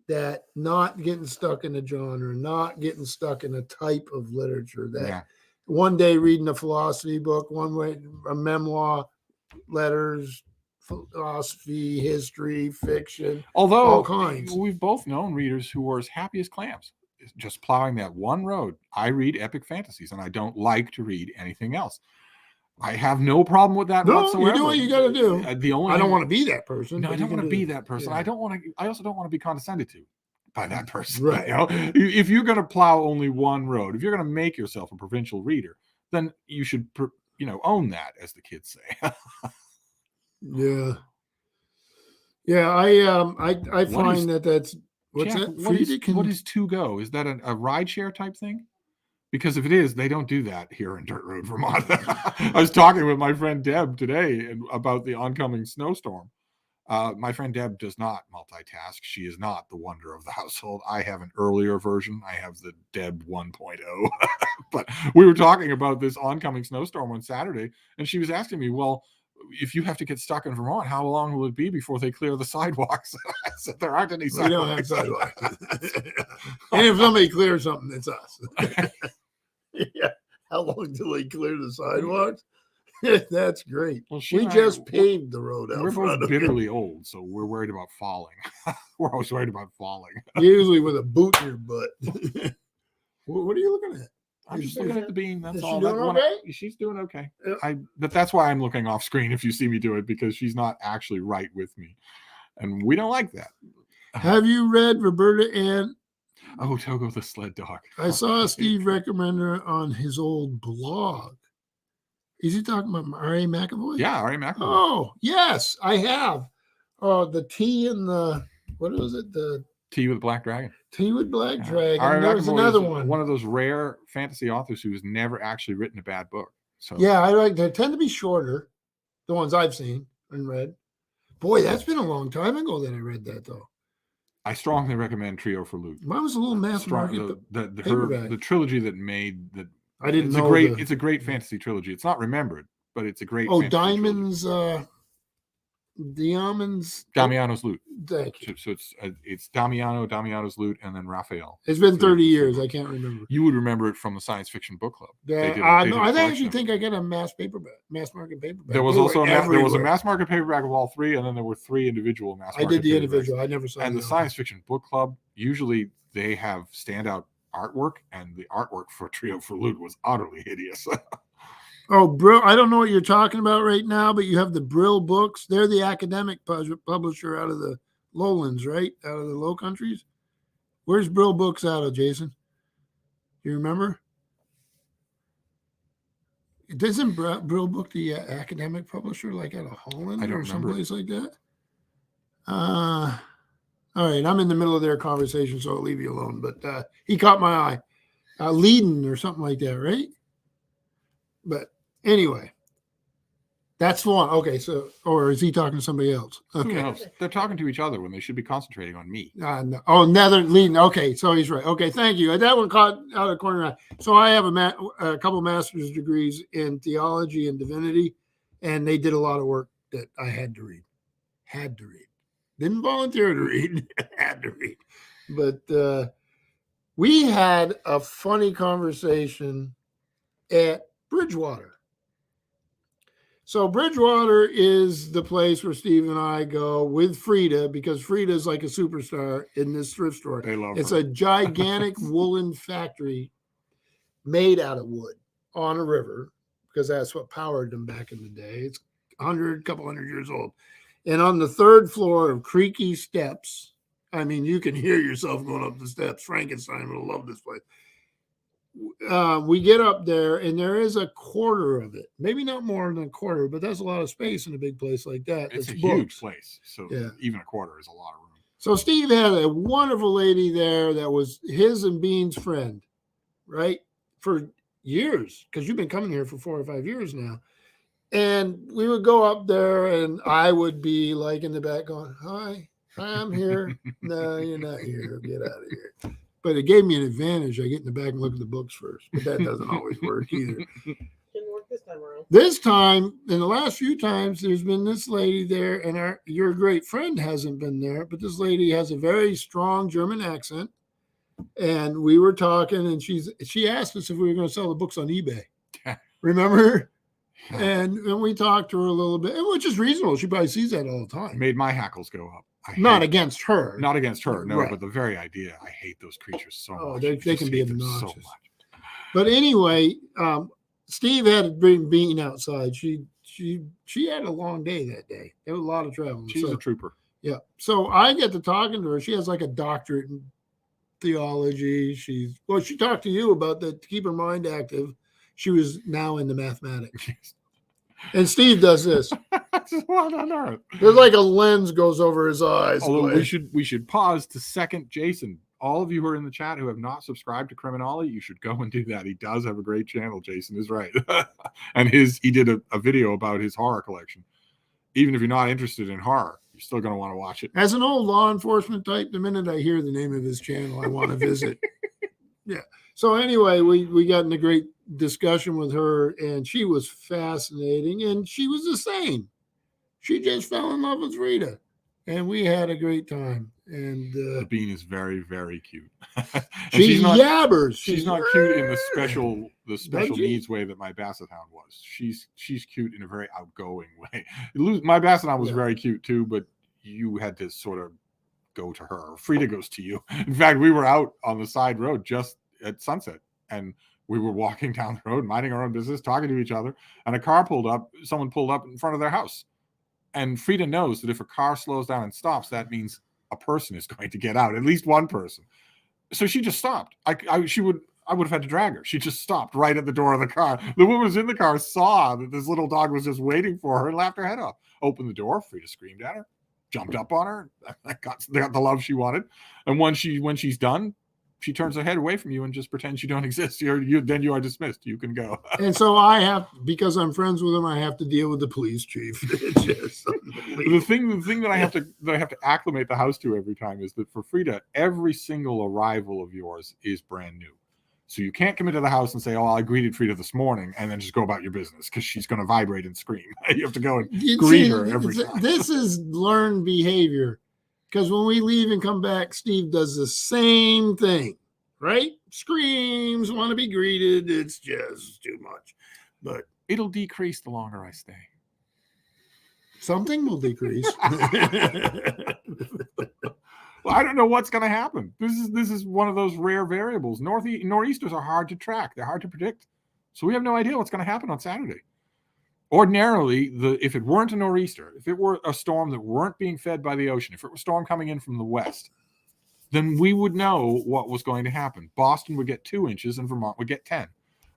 that not getting stuck in a genre, not getting stuck in a type of literature, that Yeah. one day reading a philosophy book, one way a memoir, letters, philosophy, history, fiction, Although all kinds. we've both known readers who are as happy as clams, just plowing that one road. I read epic fantasies and I don't like to read anything else. I have no problem with that No, whatsoever. you do what you got to do. The only I don't thing- want to be that person. No, but I you don't can want to do be it. that person. Yeah. I also don't want to be condescended to by that person. Right. You know, if you're going to plow only one road, if you're going to make yourself a provincial reader, then you should, own that, as the kids say. Yeah. Yeah, I What find is- that's what's Jack, that? what is to go? Is that a ride share type thing? Because if it is, they don't do that here in Dirt Road, Vermont. I was talking with my friend Deb today about the oncoming snowstorm. My friend Deb does not multitask. She is not the wonder of the household. I have an earlier version. I have the Deb 1.0. But we were talking about this oncoming snowstorm on Saturday, and she was asking me, well, if you have to get stuck in Vermont, how long will it be before they clear the sidewalks? I said, there aren't any We sidewalks. don't have sidewalks. And if somebody clears something, it's us. Yeah. How long till they clear the sidewalks? That's great. Well, she We and I just are- paved the road out We're front both of it. bitterly old, so we're worried about falling. We're always worried about falling. Usually with a boot in your butt. What are you looking at? I'm Is- just looking at the beam. That's is she all. doing That's okay? she's doing okay. Yeah. But that's why I'm looking off screen if you see me do it, because she's not actually right with me, and we don't like that. Have you read Roberta Ann? Oh, Togo the sled dog. I saw Steve recommend her on his old blog. Is he talking about R.A. McAvoy? Yeah, Ari McAvoy. Oh, yes, I have. Oh, the tea and the, what was it? The Tea with Black Dragon. tea with Black Yeah. Dragon. Ari There was McAvoy another is one. One of those rare fantasy authors who has never actually written a bad book. So Yeah, I like. They tend to be shorter. The ones I've seen and read. Boy, that's been a long time ago that I read that though. I strongly recommend Trio for Loot. Mine was a little mass market. The paperback. trilogy that made that. I didn't It's know. a great. It's a great fantasy trilogy. It's not remembered, but it's a great. Oh, fantasy trilogy. Diamonds. Diamonds. Damiano's Loot. Thank you. So it's Damiano's Loot, and then Raphael. It's been 30 Three years. books. I can't remember. You would remember it from the Science Fiction Book Club. No, did a I collection actually of think it. I got a mass market paperback. There was They also were there was a everywhere. mass market paperback of all three, and then there were 3 individual mass I market. did the paperbacks. individual. I never saw And the other. Science Fiction Book Club, usually they have standout artwork, and the artwork for Trio for Loot was utterly hideous. Oh, Brill! I don't know what you're talking about right now, but you have the Brill books. They're the academic publisher out of the lowlands, right? Out of the Low Countries. Where's Brill Books out of, Jason? You remember? Isn't Brill Book the academic publisher, like out of Holland I don't or remember. someplace like that? All right, I'm in the middle of their conversation, so I'll leave you alone. But he caught my eye. Leiden or something like that, right? But anyway, that's the one. Okay, so, or is he talking to somebody else? Who Okay. knows? They're talking to each other when they should be concentrating on me. No. Oh, Leiden. Okay, so he's right. Okay, thank you. That one caught out of the corner. So I have a couple master's degrees in theology and divinity, and they did a lot of work that I had to read. Didn't volunteer to read. Had to read. But we had a funny conversation at Bridgewater. So Bridgewater is the place where Steve and I go with Frida, because Frida is like a superstar in this thrift store. They love It's her. a gigantic woolen factory made out of wood on a river, because that's what powered them back in the day. It's couple hundred years old. And on the 3rd floor of creaky steps, I mean, you can hear yourself going up the steps. Frankenstein will love this place. We get up there, and there is a quarter of it, maybe not more than a quarter, but that's a lot of space in a big place like that. It's a books. huge place, so Yeah. even a quarter is a lot of room. So Steve had a wonderful lady there that was his and Bean's friend, right? For years, because you've been coming here for 4 or 5 years now. And we would go up there, and I would be like in the back going, hi, I'm here. No, you're not here. Get out of here. But it gave me an advantage. I get in the back and look at the books first. But that doesn't always work either. Didn't work this time around. This time, in the last few times, there's been this lady there, and your great friend hasn't been there, but this lady has a very strong German accent. And we were talking, and she asked us if we were going to sell the books on eBay. Remember? And we talked to her a little bit, which is reasonable. She probably sees that all the time. Made my hackles go up. Not against her. Not against her, no, Right. But the very idea. I hate those creatures so much. They I just can be hate them obnoxious. So much. But anyway, Steve had to bring Bean outside. She had a long day that day. There was a lot of traveling. She's a trooper. Yeah. So I get to talking to her. She has like a doctorate in theology. She talked to you about that to keep her mind active. She was now into mathematics. And Steve does this. What on earth? There's like a lens goes over his eyes. Although we should pause to second Jason. All of you who are in the chat who have not subscribed to Criminology, you should go and do that. He does have a great channel. Jason is right. And he did a video about his horror collection. Even if you're not interested in horror, you're still going to want to watch it. As an old law enforcement type, the minute I hear the name of his channel, I want to visit. Yeah. So anyway, we got in a great discussion with her, and she was fascinating, and she was the same. She just fell in love with Rita, and we had a great time. And The Bean is very, very cute. And she yabbers. She's not cute in the special Doesn't she? needs way that my Basset Hound was. She's cute in a very outgoing way. My Basset Hound was very cute too, but you had to sort of go to her. Frida goes to you. In fact, we were out on the side road just at sunset, and we were walking down the road, minding our own business, talking to each other, and a car pulled up. Someone pulled up in front of their house. And Frida knows that if a car slows down and stops, that means a person is going to get out, at least one person. So she just stopped. I would have had to drag her. She just stopped right at the door of the car. The woman who was in the car saw that this little dog was just waiting for her and laughed her head off. Opened the door. Frida screamed at her, jumped up on her, got the love she wanted. And when she's done, she turns her head away from you and just pretends you don't exist. Then you are dismissed. You can go. And so because I'm friends with him, I have to deal with the police chief. The thing that I have to acclimate the house to every time is that for Frida, every single arrival of yours is brand new. So you can't come into the house and say, "Oh, I greeted Frida this morning," and then just go about your business because she's going to vibrate and scream. You have to go and greet her every time. This is learned behavior, because when we leave and come back, Steve does the same thing, right? Screams, want to be greeted. It's just too much. But It'll decrease the longer I stay. something will decrease. Well, I don't know what's going to happen. This is one of those rare variables. Nor'easters are hard to track. They're hard to predict. So we have no idea what's going to happen on Saturday. Ordinarily, if it weren't a nor'easter, if it were a storm that weren't being fed by the ocean, if it were a storm coming in from the west, then we would know what was going to happen. Boston would get 2 inches and Vermont would get 10.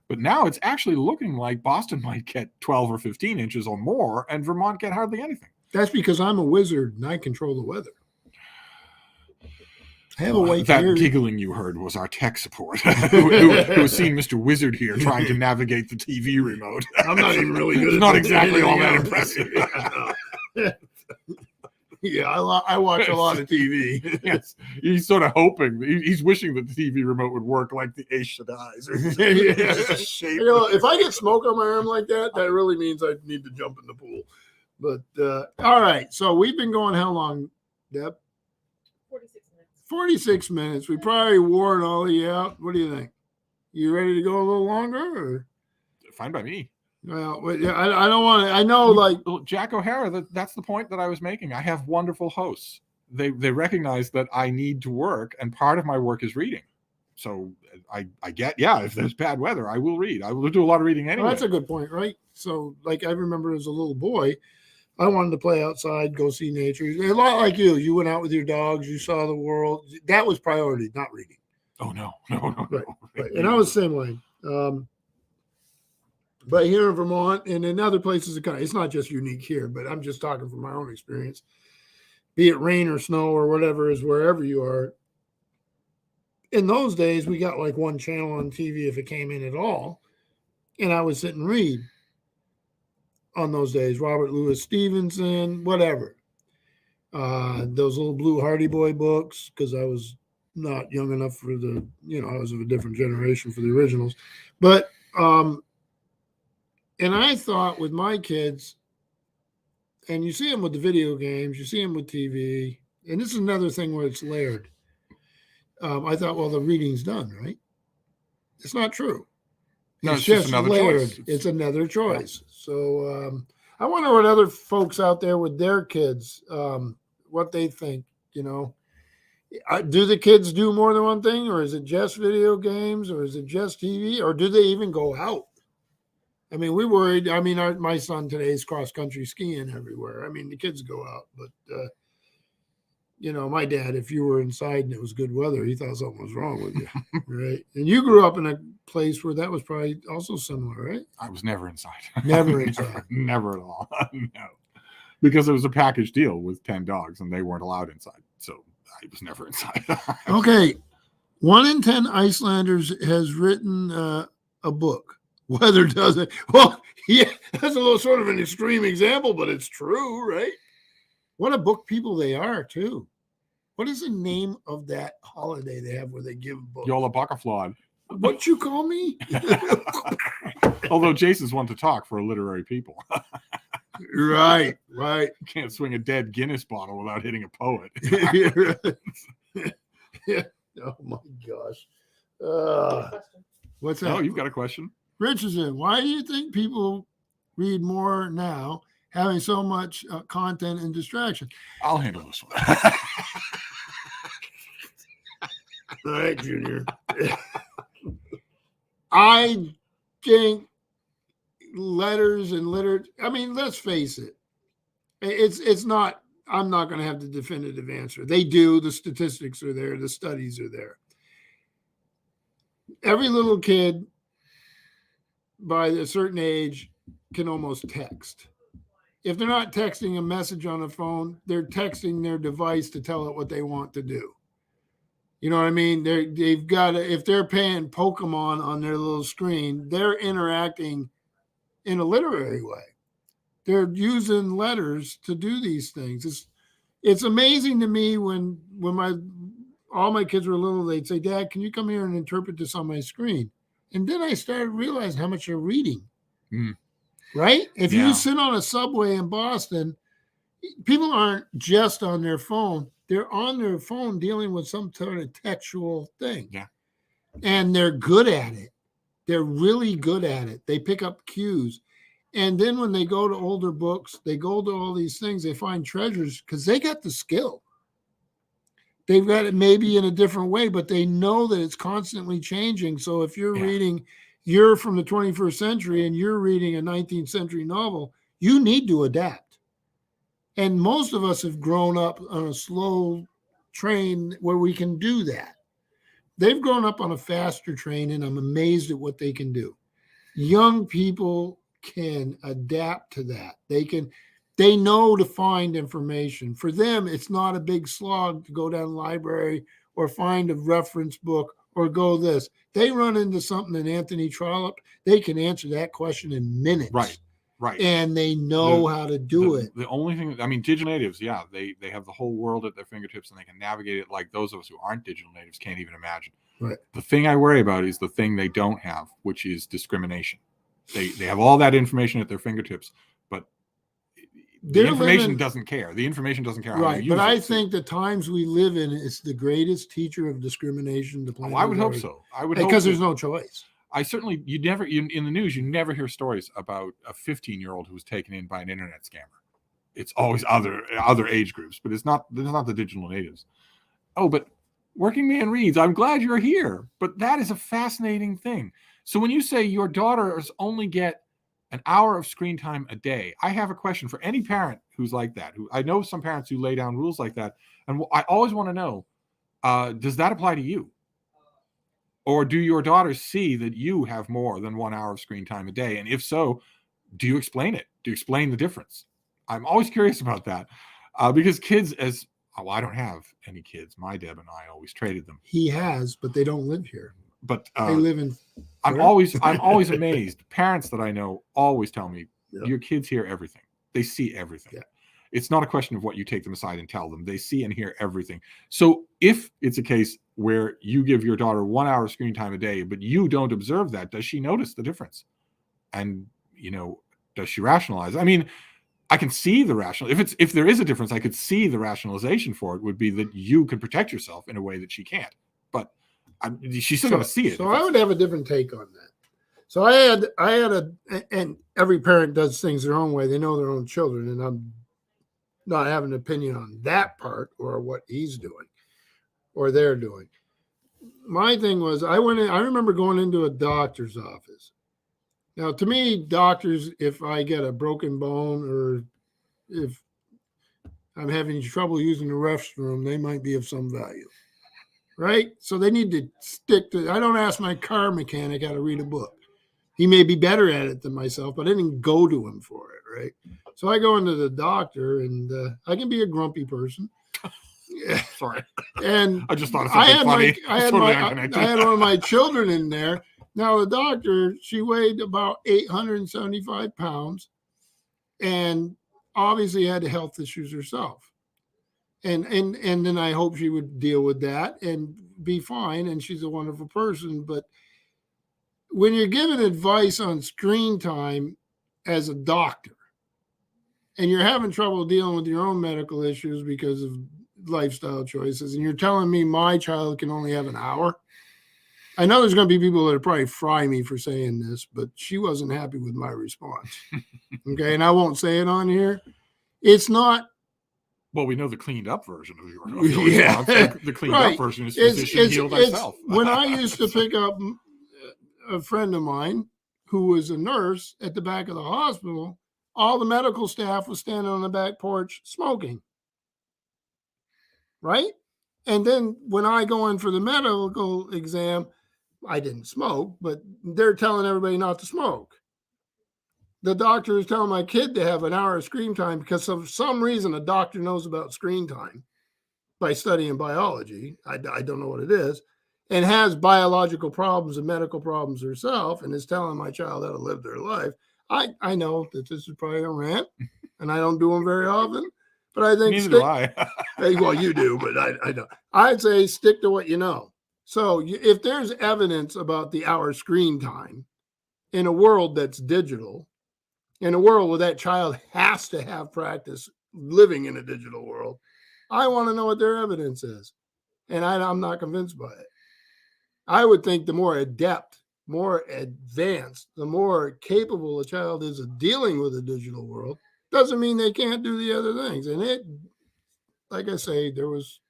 But now it's actually looking like Boston might get 12 or 15 inches or more, and Vermont get hardly anything. That's because I'm a wizard and I control the weather. I have a white That beard. giggling you heard was our tech support who has seen Mr. Wizard here trying to navigate the TV remote. I'm not even really good. It's at not that. exactly all that impressive. Yeah, I watch a lot of TV. Yes, he's sort of hoping, he's wishing that the TV remote would work like the Ace Shaddai's. Yeah. Shape. You know, if I get smoke on my arm like that, that really means I need to jump in the pool. But all right, so we've been going how long, Deb? 46 minutes. 46 minutes. We probably wore all of you out. What do you think? You ready to go a little longer? Or? Fine by me. Well, yeah, I don't want to. I know, like Jack O'Hara, that's the point that I was making. I have wonderful hosts. They recognize that I need to work, and part of my work is reading. So I get, if there's bad weather, I will read. I will do a lot of reading anyway. Well, that's a good point, right? So, like, I remember as a little boy, I wanted to play outside, go see nature. A lot like you. You went out with your dogs, you saw the world. That was priority, not reading. Oh, no. Right. And I was the same way. But here in Vermont and in other places, it's not just unique here, but I'm just talking from my own experience. Be it rain or snow or whatever is wherever you are. In those days, we got like one channel on TV if it came in at all. And I would sit and read on those days. Robert Louis Stevenson, whatever. Those little Blue Hardy Boy books, because I was not young enough for I was of a different generation for the originals. But, and I thought with my kids, and you see them with the video games, you see them with TV, and this is another thing where it's layered. I thought, well, the reading's done, right? It's not true. No, it's just another choice. It's another choice. So I wonder what other folks out there with their kids, what they think, Do the kids do more than one thing, or is it just video games, or is it just TV, or do they even go out? I mean, we worried. I mean, my son today is cross-country skiing everywhere. I mean, the kids go out, but, my dad, if you were inside and it was good weather, he thought something was wrong with you, right? And you grew up in a place where that was probably also similar, right? I was never inside. Never inside. Never at all. No. Because it was a package deal with 10 dogs, and they weren't allowed inside. So I was never inside. Okay. 1 in 10 Icelanders has written a book. Weather does it. Well, yeah, that's a little sort of an extreme example, but it's true, right? What a book people they are, too. What is the name of that holiday they have where they give books? Yola Buckaflod. What you call me? Although Jason's one to talk for literary people. Right. You can't swing a dead Guinness bottle without hitting a poet. Yeah. Oh, my gosh. Question. What's that? Oh, you've got a question? Richardson, why do you think people read more now, having so much content and distraction? I'll handle this one. All right, Junior. I think letters and literature, I mean, let's face it. It's not, I'm not going to have the definitive answer. They do. The statistics are there. The studies are there. Every little kid by a certain age can almost text. If they're not texting a message on a phone, they're texting their device to tell it what they want to do. You know what I mean? They've got to, if they're playing Pokemon on their little screen, they're interacting in a literary way. They're using letters to do these things. It's amazing to me when my all my kids were little, they'd say, Dad, can you come here and interpret this on my screen? And then I started realizing how much they're reading. Mm. Right? If Yeah. you sit on a subway in Boston, people aren't just on their phone. They're on their phone dealing with some sort of textual thing. Yeah. And they're good at it. They're really good at it. They pick up cues. And then when they go to older books, they go to all these things, they find treasures because they got the skill. They've got it maybe in a different way, but they know that it's constantly changing. So if you're reading, you're from the 21st century and you're reading a 19th century novel, you need to adapt. And most of us have grown up on a slow train where we can do that. They've grown up on a faster train, and I'm amazed at what they can do. Young people can adapt to that. They know to find information. For them, it's not a big slog to go down the library or find a reference book or go this. They run into something in Anthony Trollope, they can answer that question in minutes. Right. And they know how to do it. The only thing, I mean, digital natives, they have the whole world at their fingertips and they can navigate it like those of us who aren't digital natives can't even imagine. Right. The thing I worry about is the thing they don't have, which is discrimination. They have all that information at their fingertips, but the information doesn't care. The information doesn't care. Right. But I think the times we live in is the greatest teacher of discrimination. I would hope so. Because there's no choice. I certainly, in the news, you never hear stories about a 15-year-old who was taken in by an internet scammer. It's always other age groups, but it's not the digital natives. Oh, but Working Man Reads, I'm glad you're here. But that is a fascinating thing. So when you say your daughters only get an hour of screen time a day, I have a question for any parent who's like that. I know some parents who lay down rules like that. And I always want to know, does that apply to you? Or do your daughters see that you have more than 1 hour of screen time a day? And if so, do you explain it? Do you explain the difference? I'm always curious about that because kids I don't have any kids. My Deb and I always traded them. He has, but they don't live here. But they live in. I'm always amazed. Parents that I know always tell me, your kids hear everything. They see everything. Yeah. It's not a question of what you take them aside and tell them. They see and hear everything. So if it's a case where you give your daughter 1 hour screen time a day, but you don't observe that, does she notice the difference? And, does she rationalize? I mean, I can see the rational. If there is a difference, I could see the rationalization for it would be that you can protect yourself in a way that she can't. But she's still going to see it. So I would have a different take on that. So I had and every parent does things their own way. They know their own children, and I'm not having an opinion on that part or what he's doing or they're doing. My thing was I remember going into a doctor's office. Now, to me, doctors, if I get a broken bone or if I'm having trouble using the restroom, they might be of some value, right? So they need to stick to. I don't ask my car mechanic how to read a book. He may be better at it than myself, but I didn't go to him for it, right? So I go into the doctor, and I can be a grumpy person. Yeah. Sorry. And I just thought of something funny. I had one of my children in there. Now, the doctor, she weighed about 875 pounds and obviously had health issues herself. And then I hope she would deal with that and be fine. And she's a wonderful person. But when you're given advice on screen time as a doctor and you're having trouble dealing with your own medical issues because of lifestyle choices, and you're telling me my child can only have an hour, I know there's going to be people that will probably fry me for saying this, but she wasn't happy with my response. Okay. And I won't say it on here. It's not. Well, we know the cleaned up version of your response. The cleaned up version is physician healed thyself. When I used to pick up a friend of mine who was a nurse at the back of the hospital, all the medical staff was standing on the back porch smoking. Right? And then when I go in for the medical exam, I didn't smoke, but they're telling everybody not to smoke. The doctor is telling my kid to have an hour of screen time because for some reason a doctor knows about screen time by studying biology. I don't know what it is, and has biological problems and medical problems herself, and is telling my child how to live their life. I know that this is probably a rant, and I don't do them very often, But I think Neither do I. well, you do, but I don't. I'd say stick to what you know. So if there's evidence about the hour screen time in a world that's digital, in a world where that child has to have practice living in a digital world, I want to know what their evidence is. And I'm not convinced by it. I would think the more adept, more advanced, the more capable a child is of dealing with a digital world, doesn't mean they can't do the other things. And it, like I say, there was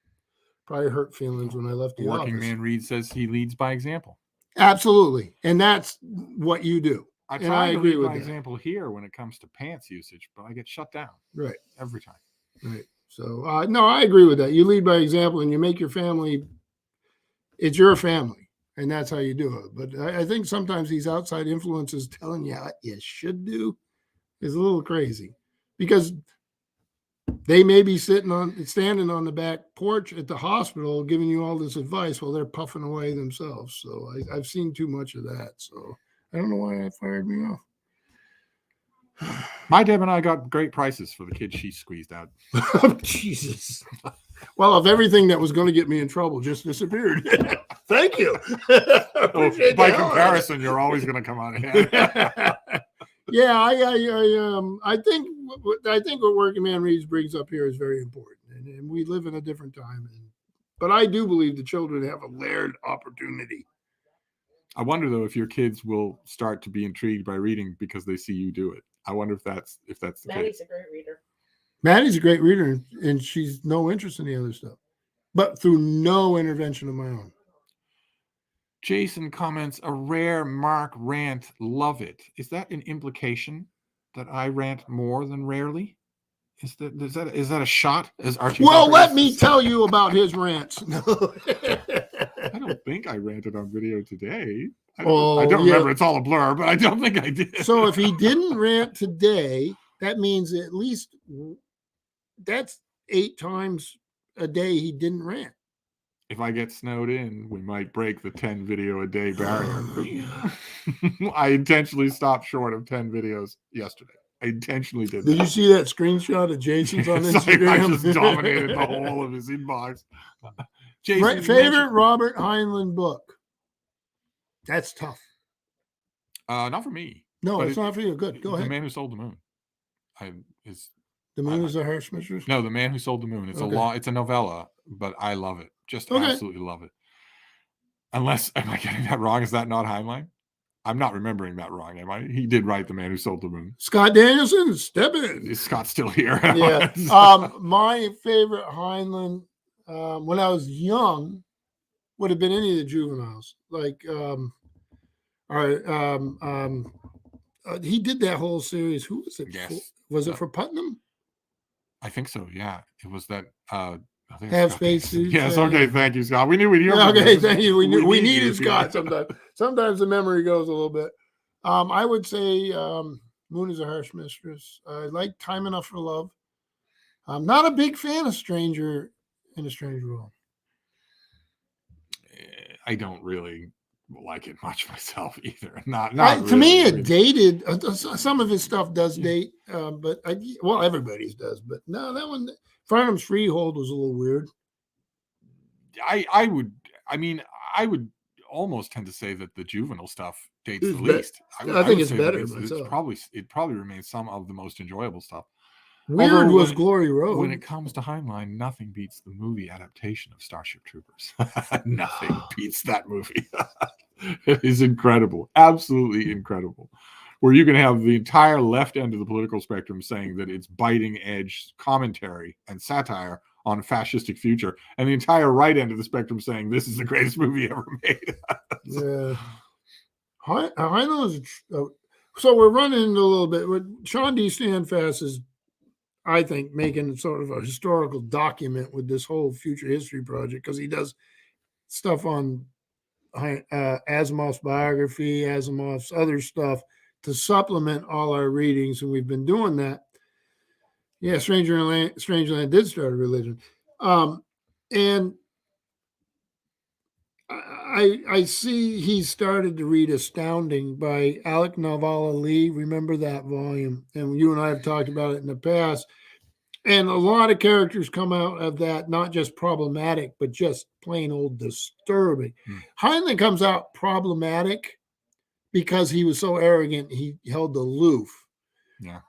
probably hurt feelings when I left the Working office. Man Reed says he leads by example. Absolutely. And that's what you do. I And try I to agree lead with by that. example here when it comes to pants usage, but I get shut down Right. every time. Right. So, no, I agree with that. You lead by example and you make your family, it's your family, and that's how you do it. But I think sometimes these outside influences telling you what you should do is a little crazy, because they may be standing on the back porch at the hospital giving you all this advice while they're puffing away themselves. So I've seen too much of that. So I don't know why that fired me off. My Deb and I got great prices for the kids she squeezed out. Jesus. Well, if everything that was going to get me in trouble just disappeared. Thank you. Appreciate By the hell out of it. comparison, you're always going to come out ahead. Yeah, I think what Working Man Reads brings up here is very important, and we live in a different time. But I do believe the children have a layered opportunity. I wonder though if your kids will start to be intrigued by reading because they see you do it. I wonder if that's the case. Maddie's a great reader. Maddie's a great reader, and she's no interest in the other stuff, but through no intervention of my own. Jason comments, a rare Mark rant, love it. Is that an implication that I rant more than rarely? Is that a shot? As Archie Well, Bunker let used to me say? tell you about his rants. No. I don't think I ranted on video today. I Oh, don't yeah. remember. It's all a blur, but I don't think I did. So if he didn't rant today, that means at least that's 8 times a day he didn't rant. If I get snowed in, we might break the 10 video a day barrier. I intentionally stopped short of 10 videos yesterday. I intentionally did that. Did you see that screenshot of Jason's on It's like Instagram? I just dominated the whole of his inbox. Jason, you Favorite mentioned- Robert Heinlein book? That's tough. not for me. No, But it's not for you. Good. Go The ahead. Man Who Sold the Moon. The Moon is a Harsh Mistress? No, The Man Who Sold the Moon. It's Okay. it's a novella, but I love it. Just Okay. absolutely love it. Unless, am I getting that wrong? Is that not Heinlein? I'm not remembering that wrong, am I? He did write The Man Who Sold the Moon. Scott Danielson, step in. Is Scott still here? Yeah. My favorite Heinlein when I was young would have been any of the juveniles. Like, he did that whole series. Who was it? Yes. Was it for Putnam? I think so. Yeah, it was that. I think Have Scott space Danielson. suits, Yes. yeah. Okay. Thank you, Scott. We knew we'd hear. Yeah, from okay, you. thank you. We need needed you. Scott sometimes. Sometimes the memory goes a little bit. I would say Moon is a Harsh Mistress. I like Time Enough for Love. I'm not a big fan of Stranger in a Strange World. I don't really like it much myself either. Not To me, really. it dated. Some of his stuff does date, but everybody's does. But no, that one, Farnham's Freehold was a little weird. I would almost tend to say that the juvenile stuff dates It's the be- least. I would think it's say that better It's myself. it probably remains some of the most enjoyable stuff. Weird Although was when- Glory Road. When it comes to Heinlein, nothing beats the movie adaptation of Starship Troopers. Nothing beats that movie. It is incredible, absolutely incredible. Where you can have the entire left end of the political spectrum saying that it's biting edge commentary and satire on a fascistic future, and the entire right end of the spectrum saying this is the greatest movie ever made. Yeah. Heinlein was. So we're running into a little bit. Sean D. Standfast is, I think, making sort of a historical document with this whole future history project, because he does stuff on Asimov's biography, Asimov's other stuff to supplement all our readings, and we've been doing that. Yeah, Strangeland did start a religion, and I see he started to read Astounding by Alec Navala Lee. Remember that volume? And you and I have talked about it in the past. And a lot of characters come out of that, not just problematic, but just plain old disturbing. Heinlein comes out problematic because he was so arrogant, he held aloof. Yeah.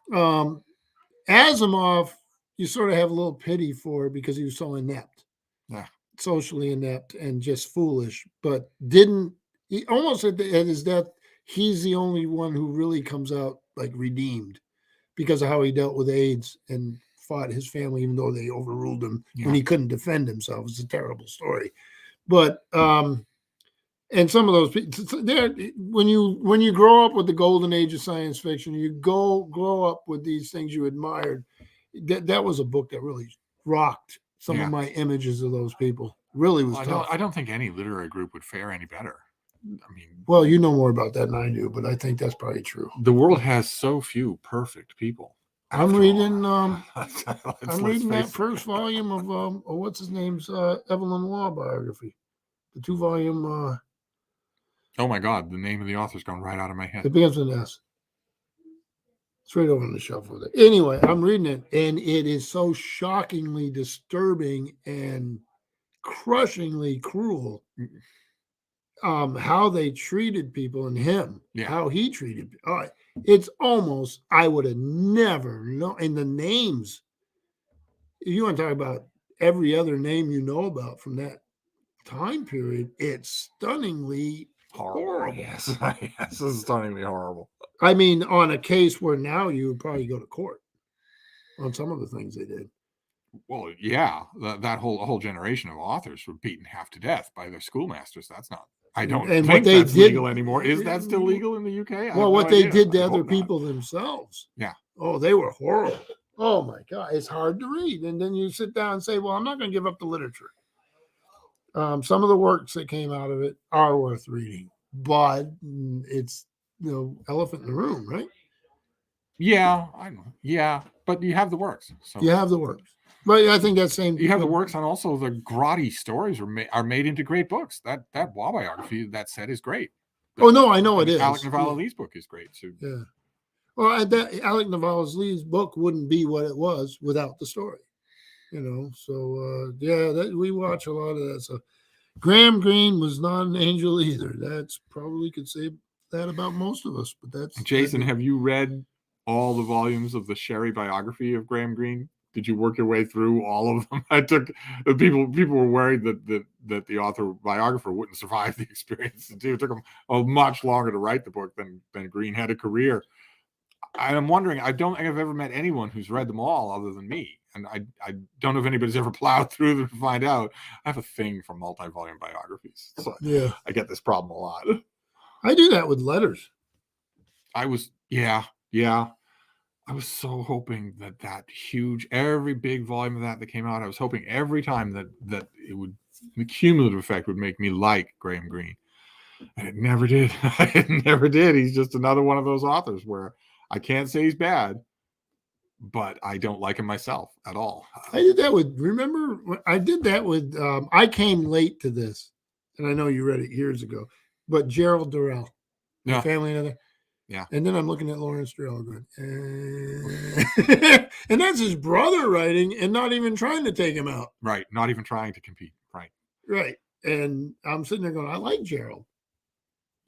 Asimov, you sort of have a little pity for because he was so inept. Yeah. Socially inept and just foolish, but didn't he almost at his death, he's the only one who really comes out like redeemed because of how he dealt with AIDS and fought his family, even though they overruled him when he couldn't defend himself. It's a terrible story. But and some of those people there, when you grow up with the golden age of science fiction, you grow up with these things you admired. That was a book that really rocked some of my images of those people. Really was tough. I don't think any literary group would fare any better. I mean, well, you know more about that than I do, but I think that's probably true. The world has so few perfect people. I'm reading. Let's I'm reading that face it. first volume of what's his name's Evelyn Waugh biography, the 2-volume. Oh my God, the name of the author's gone right out of my head. It begins with an S. It's right over on the shelf with it. Anyway, I'm reading it, and it is so shockingly disturbing and crushingly cruel. How they treated people and him, how he treated. It's almost, I would have never known. And the names, if you want to talk about every other name you know about from that time period, it's stunningly horrible. Yes, yes, it's stunningly horrible. I mean, on a case where now you would probably go to court on some of the things they did. Well, yeah, that whole generation of authors were beaten half to death by their schoolmasters. That's not. I don't think that's legal anymore. Is that still legal in the UK? Well, what they did to other people themselves. Yeah. Oh, they were horrible. Oh my God, it's hard to read. And then you sit down and say, well, I'm not going to give up the literature. Some of the works that came out of it are worth reading, but it's elephant in the room, right? Yeah, I know. Yeah, but you have the works. So you have the works. But I think that's same. You have the works, and also the grotty stories are made into great books. That Waugh biography, that set is great. Oh no, I know it is. Alec Navalny's book is great too. Yeah. Well, Alec Navalny's book wouldn't be what it was without the story. So we watch a lot of that stuff. Graham Greene was not an angel either. That's probably could say that about most of us. But that's Jason. Have you read all the volumes of the Sherry biography of Graham Greene? Did you work your way through all of them? I took people were worried that the author biographer wouldn't survive the experience. It took him much longer to write the book than Greene had a career. I'm wondering. I don't think I've ever met anyone who's read them all other than me, and I don't know if anybody's ever plowed through them to find out. I have a thing for multi-volume biographies, so I get this problem a lot. I do that with letters. I was so hoping that huge, every big volume of that came out, I was hoping every time that it would, the cumulative effect would make me like Graham Greene. And it never did. It never did. He's just another one of those authors where I can't say he's bad, but I don't like him myself at all. I did that with, I came late to this, and I know you read it years ago, but Gerald Durrell, Family and Other. Yeah. And then I'm looking at Lawrence Durrell going, and that's his brother writing and not even trying to take him out. Right. Not even trying to compete. Right. Right. And I'm sitting there going, I like Gerald.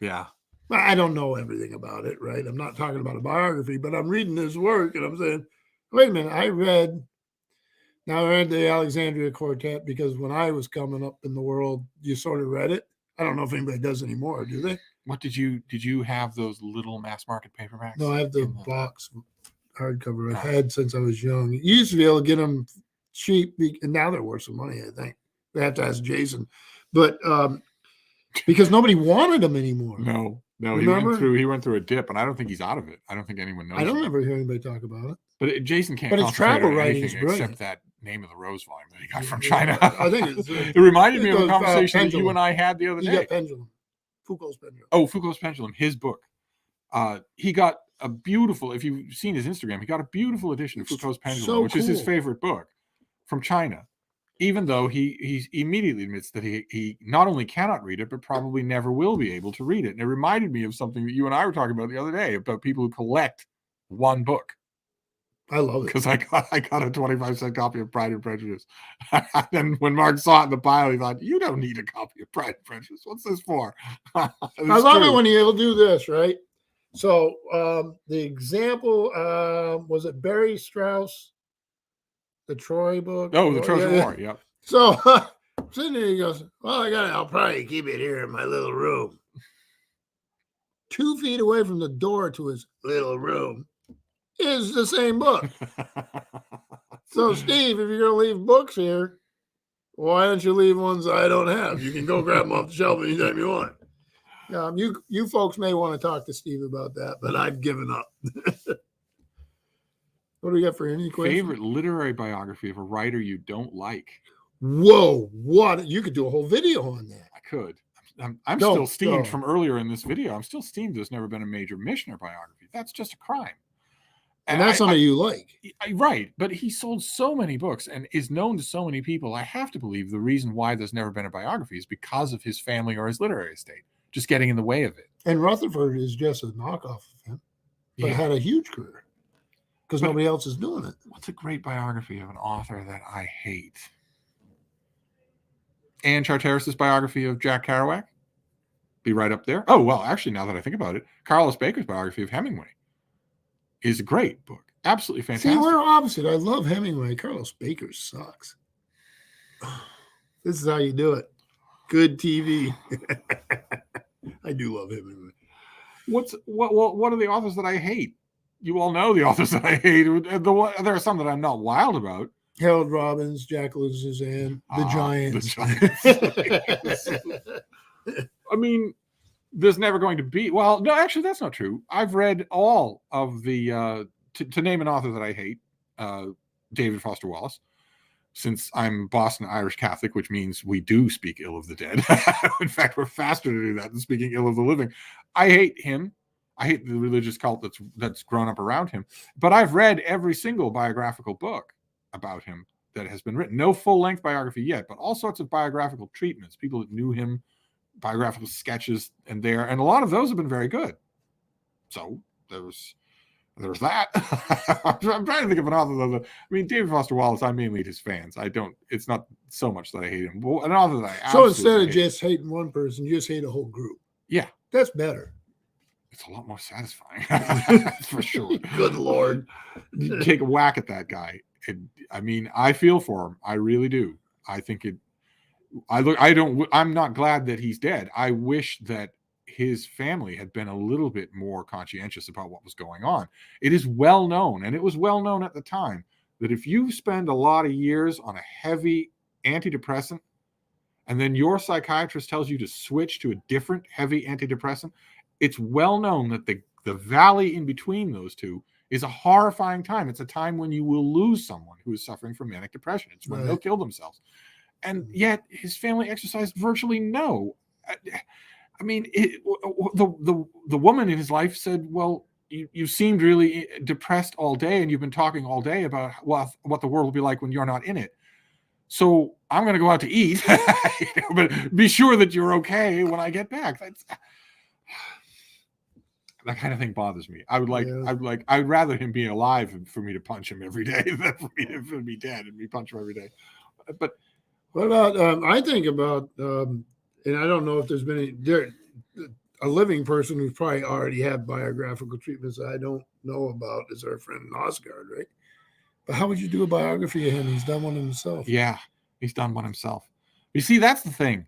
Yeah. I don't know everything about it, right? I'm not talking about a biography, but I'm reading his work and I'm saying, wait a minute, I read the Alexandria Quartet because when I was coming up in the world, you sort of read it. I don't know if anybody does anymore, do they? What did you have those little mass market paperbacks? No, I have the box hardcover I've had since I was young. You used to be able to get them cheap, and now they're worth some money, I think. They have to ask Jason. But because nobody wanted them anymore. No, remember? He went through a dip, and I don't think he's out of it. I don't think anyone knows. I don't ever hear anybody talk about it. But Jason can't. But his travel writing is brilliant, except that Name of the Rose volume that he got from China. I think it reminded me of a conversation that you and I had the other day. You got Pendulum, Foucault's Pendulum. Oh, Foucault's Pendulum, his book. He got a beautiful. If you've seen his Instagram, he got a beautiful edition of Foucault's Pendulum, which is his favorite book from China. Even though he immediately admits that he not only cannot read it, but probably never will be able to read it. And it reminded me of something that you and I were talking about the other day about people who collect one book. I love it. because I got a 25-cent copy of Pride and Prejudice. And when Mark saw it in the pile, he thought, "You don't need a copy of Pride and Prejudice. What's this for?" I love it when he'll do this, right? So the example, was it Barry Strauss, the Troy book? Oh, the Trojan Yeah, yeah. War. Yep. So sitting there, he goes, "Well, I'll probably keep it here in my little room." 2 feet away from the door to his little room is the same book. So, Steve, if you're going to leave books here, why don't you leave ones I don't have? You can go grab them off the shelf anytime you want. You folks may want to talk to Steve about that, but I've given up. What do we got for any questions? Favorite literary biography of a writer you don't like? Whoa, what? You could do a whole video on that. I could. I'm Don't, still steamed don't. from earlier in this video. I'm still steamed there's never been a major Michener biography. That's just a crime. And that's something you like. Right. But he sold so many books and is known to so many people. I have to believe the reason why there's never been a biography is because of his family or his literary estate just getting in the way of it. And Rutherford is just a knockoff of him, but Yeah. had a huge career because But- nobody else is doing it. What's a great biography of an author that I hate? Anne Charteris's biography of Jack Kerouac. Be right up there. Oh, well, actually, now that I think about it, Carlos Baker's biography of Hemingway is a great book. Absolutely fantastic. See, we're opposite. I love Hemingway. Carlos Baker sucks. This is how you do it. Good TV. I do love Hemingway. What are the authors that I hate? You all know the authors that I hate. There are some that I'm not wild about. Harold Robbins, Jacqueline Suzanne, the Giants. The Giants. I mean, there's never going to be. Well, no, actually, that's not true. I've read all of the. To name an author that I hate, David Foster Wallace. Since I'm Boston Irish Catholic, which means we do speak ill of the dead. In fact, we're faster to do that than speaking ill of the living. I hate him. I hate the religious cult that's grown up around him. But I've read every single biographical book about him that has been written. No full-length biography yet, but all sorts of biographical treatments. People that knew him, biographical sketches, and a lot of those have been very good. So there's that. I'm trying to think of an author though. I mean, David Foster Wallace, I mainly hate his fans. It's not so much that I hate him. But an author that I So instead of absolutely hate, just hating one person, you just hate a whole group. Yeah. That's better. It's a lot more satisfying. That's for sure. Good Lord. You take a whack at that guy. I mean, I feel for him. I really do. I think I'm not glad that he's dead. I wish that his family had been a little bit more conscientious about what was going on. It is well known, and it was well known at the time, that if you spend a lot of years on a heavy antidepressant, and then your psychiatrist tells you to switch to a different heavy antidepressant, it's well known that the valley in between those two is a horrifying time. It's a time when you will lose someone who is suffering from manic depression. It's when they'll kill themselves. And yet his family exercised virtually no. I mean, the woman in his life said, well, you seemed really depressed all day, and you've been talking all day about what the world will be like when you're not in it. So I'm going to go out to eat, but be sure that you're okay when I get back. That kind of thing bothers me. I'd rather him be alive for me to punch him every day than for him to be dead and me punch him every day. But what about, I think about, and I don't know if there's been a living person who's probably already had biographical treatments that I don't know about is our friend Osgard, right? But how would you do a biography of him? He's done one himself. Yeah, he's done one himself. You see, that's the thing.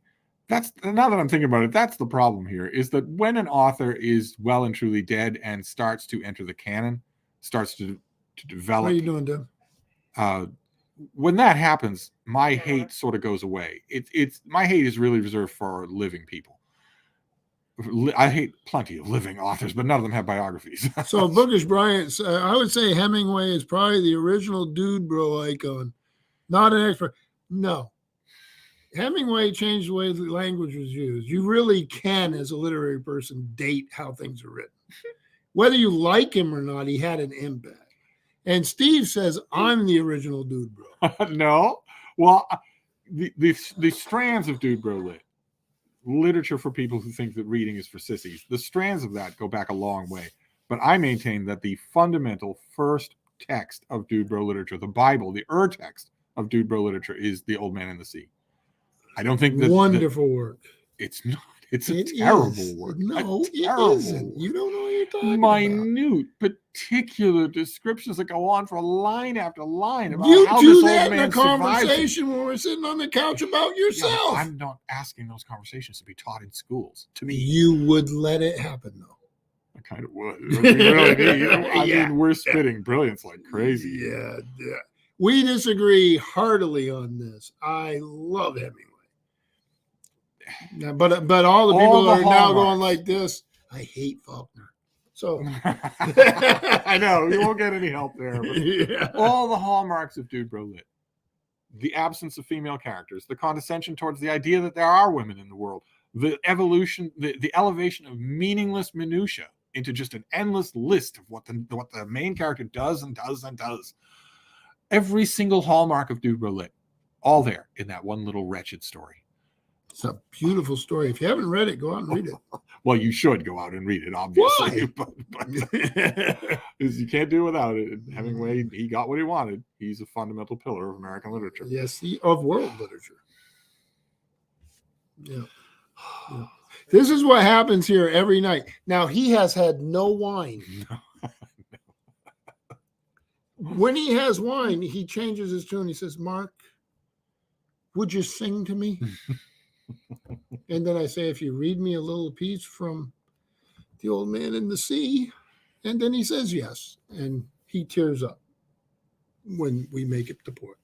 Now that I'm thinking about it, that's the problem here, is that when an author is well and truly dead and starts to enter the canon, starts to develop. What are you doing, Deb? When that happens, my hate sort of goes away. My hate is really reserved for living people. I hate plenty of living authors, but none of them have biographies. So Bookish Bryant, I would say Hemingway is probably the original dude bro icon, not an expert. No. Hemingway changed the way the language was used. You really can, as a literary person, date how things are written. Whether you like him or not, he had an impact. And Steve says, I'm the original dude bro. No. Well, the strands of dude bro literature for people who think that reading is for sissies, the strands of that go back a long way. But I maintain that the fundamental first text of Dude Bro literature, the Bible, the text of Dude Bro literature is The Old Man and the Sea. I don't think that Wonderful work. it's not. It's a It terrible is. work. No, a it terrible isn't. work. You don't know what you're talking about. Minute, particular descriptions that go on for line after line about You how do this that old in a man survives. conversation when we're sitting on the couch about Yeah, yourself. but I'm not asking those conversations to be taught in schools. To me, You would let it happen, though. I kind of would. We really need. I Yeah. mean, we're spitting brilliance like crazy. Yeah. We disagree heartily on this. I love Hemingway. Yeah, but all the people All the are now going hallmarks. like this. I hate Faulkner. So I know you won't get any help there. But yeah. all the hallmarks of Dude Bro Lit: the absence of female characters, the condescension towards the idea that there are women in the world, the evolution, the elevation of meaningless minutia into just an endless list of what the main character does and does and does. Every single hallmark of Dude Bro Lit, all there in that one little wretched story. It's a beautiful story. If you haven't read it, go out and read it. Well, you should go out and read it, obviously. Why? But you can't do without it. Hemingway, he got what he wanted. He's a fundamental pillar of American literature. Yes, of world literature. Yeah. This is what happens here every night. Now, he has had no wine. When he has wine, he changes his tune. He says, Mark, would you sing to me? And then I say, if you read me a little piece from The Old Man and the Sea. And then he says yes. And he tears up when we make it to port.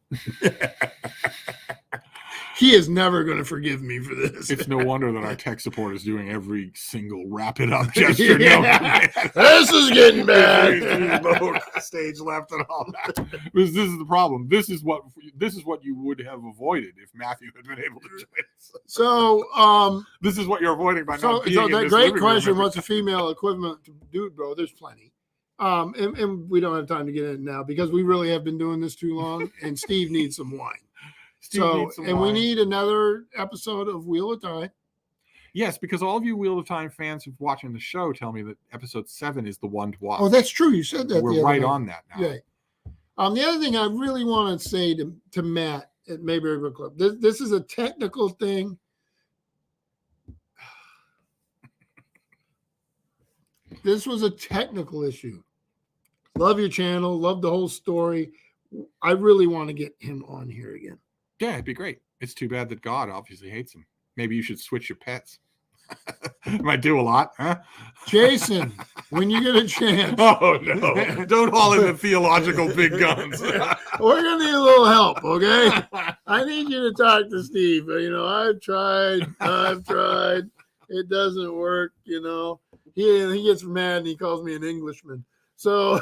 He is never going to forgive me for this. It's no wonder that our tech support is doing every single wrap it up gesture. Yeah. This is getting bad. Stage left and all that. This is the problem. This is what you would have avoided if Matthew had been able to join us. So this is what you're avoiding by so not being so in that this great living room question, every what's the female equivalent to Dude Bro? There's plenty. And we don't have time to get in now because we really have been doing this too long and Steve needs some wine. needs some We wine. need another episode of Wheel of Time. Yes, because all of you Wheel of Time fans who've watching the show tell me that episode 7 is the one to watch. Oh, that's true. You said that. the We're other right night. on that now. Yeah. The other thing I really want to say to Matt at Mayberry Book Club, this is a technical thing. This was a technical issue. Love your channel. Love the whole story. I really want to get him on here again. Yeah, it'd be great. It's too bad that God obviously hates him. Maybe you should switch your pets. Might do a lot, huh? Jason, when you get a chance. Oh, no. Don't haul in the theological big guns. We're going to need a little help, okay? I need you to talk to Steve. I've tried. It doesn't work, He gets mad and he calls me an Englishman. So,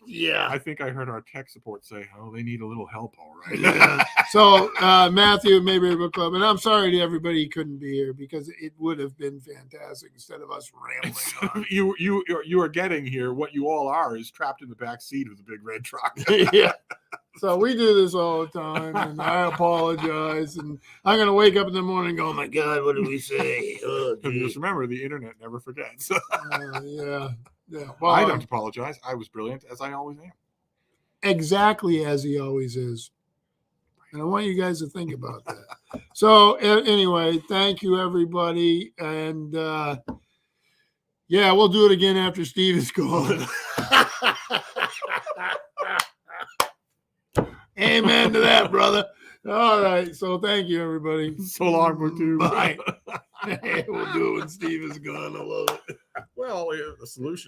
yeah. I think I heard our tech support say, oh, they need a little help, all right. Yeah. So, Matthew at Mayberry Book Club, and I'm sorry to everybody who couldn't be here because it would have been fantastic instead of us rambling on. You are getting here. What you all are is trapped in the back seat of the big red truck. Yeah. So we do this all the time, and I apologize. And I'm going to wake up in the morning and go, oh, my God, what did we say? Oh, And just remember, the internet never forgets. yeah. Well, I don't apologize. I was brilliant, as I always am. exactly as he always is. And I want you guys to think about that. So anyway, thank you, everybody. And we'll do it again after Steve is gone. Amen to that, brother. All right. So thank you, everybody. So long, Booktube. Bye. We'll do it when Steve is gone. I love it. Well, the solution's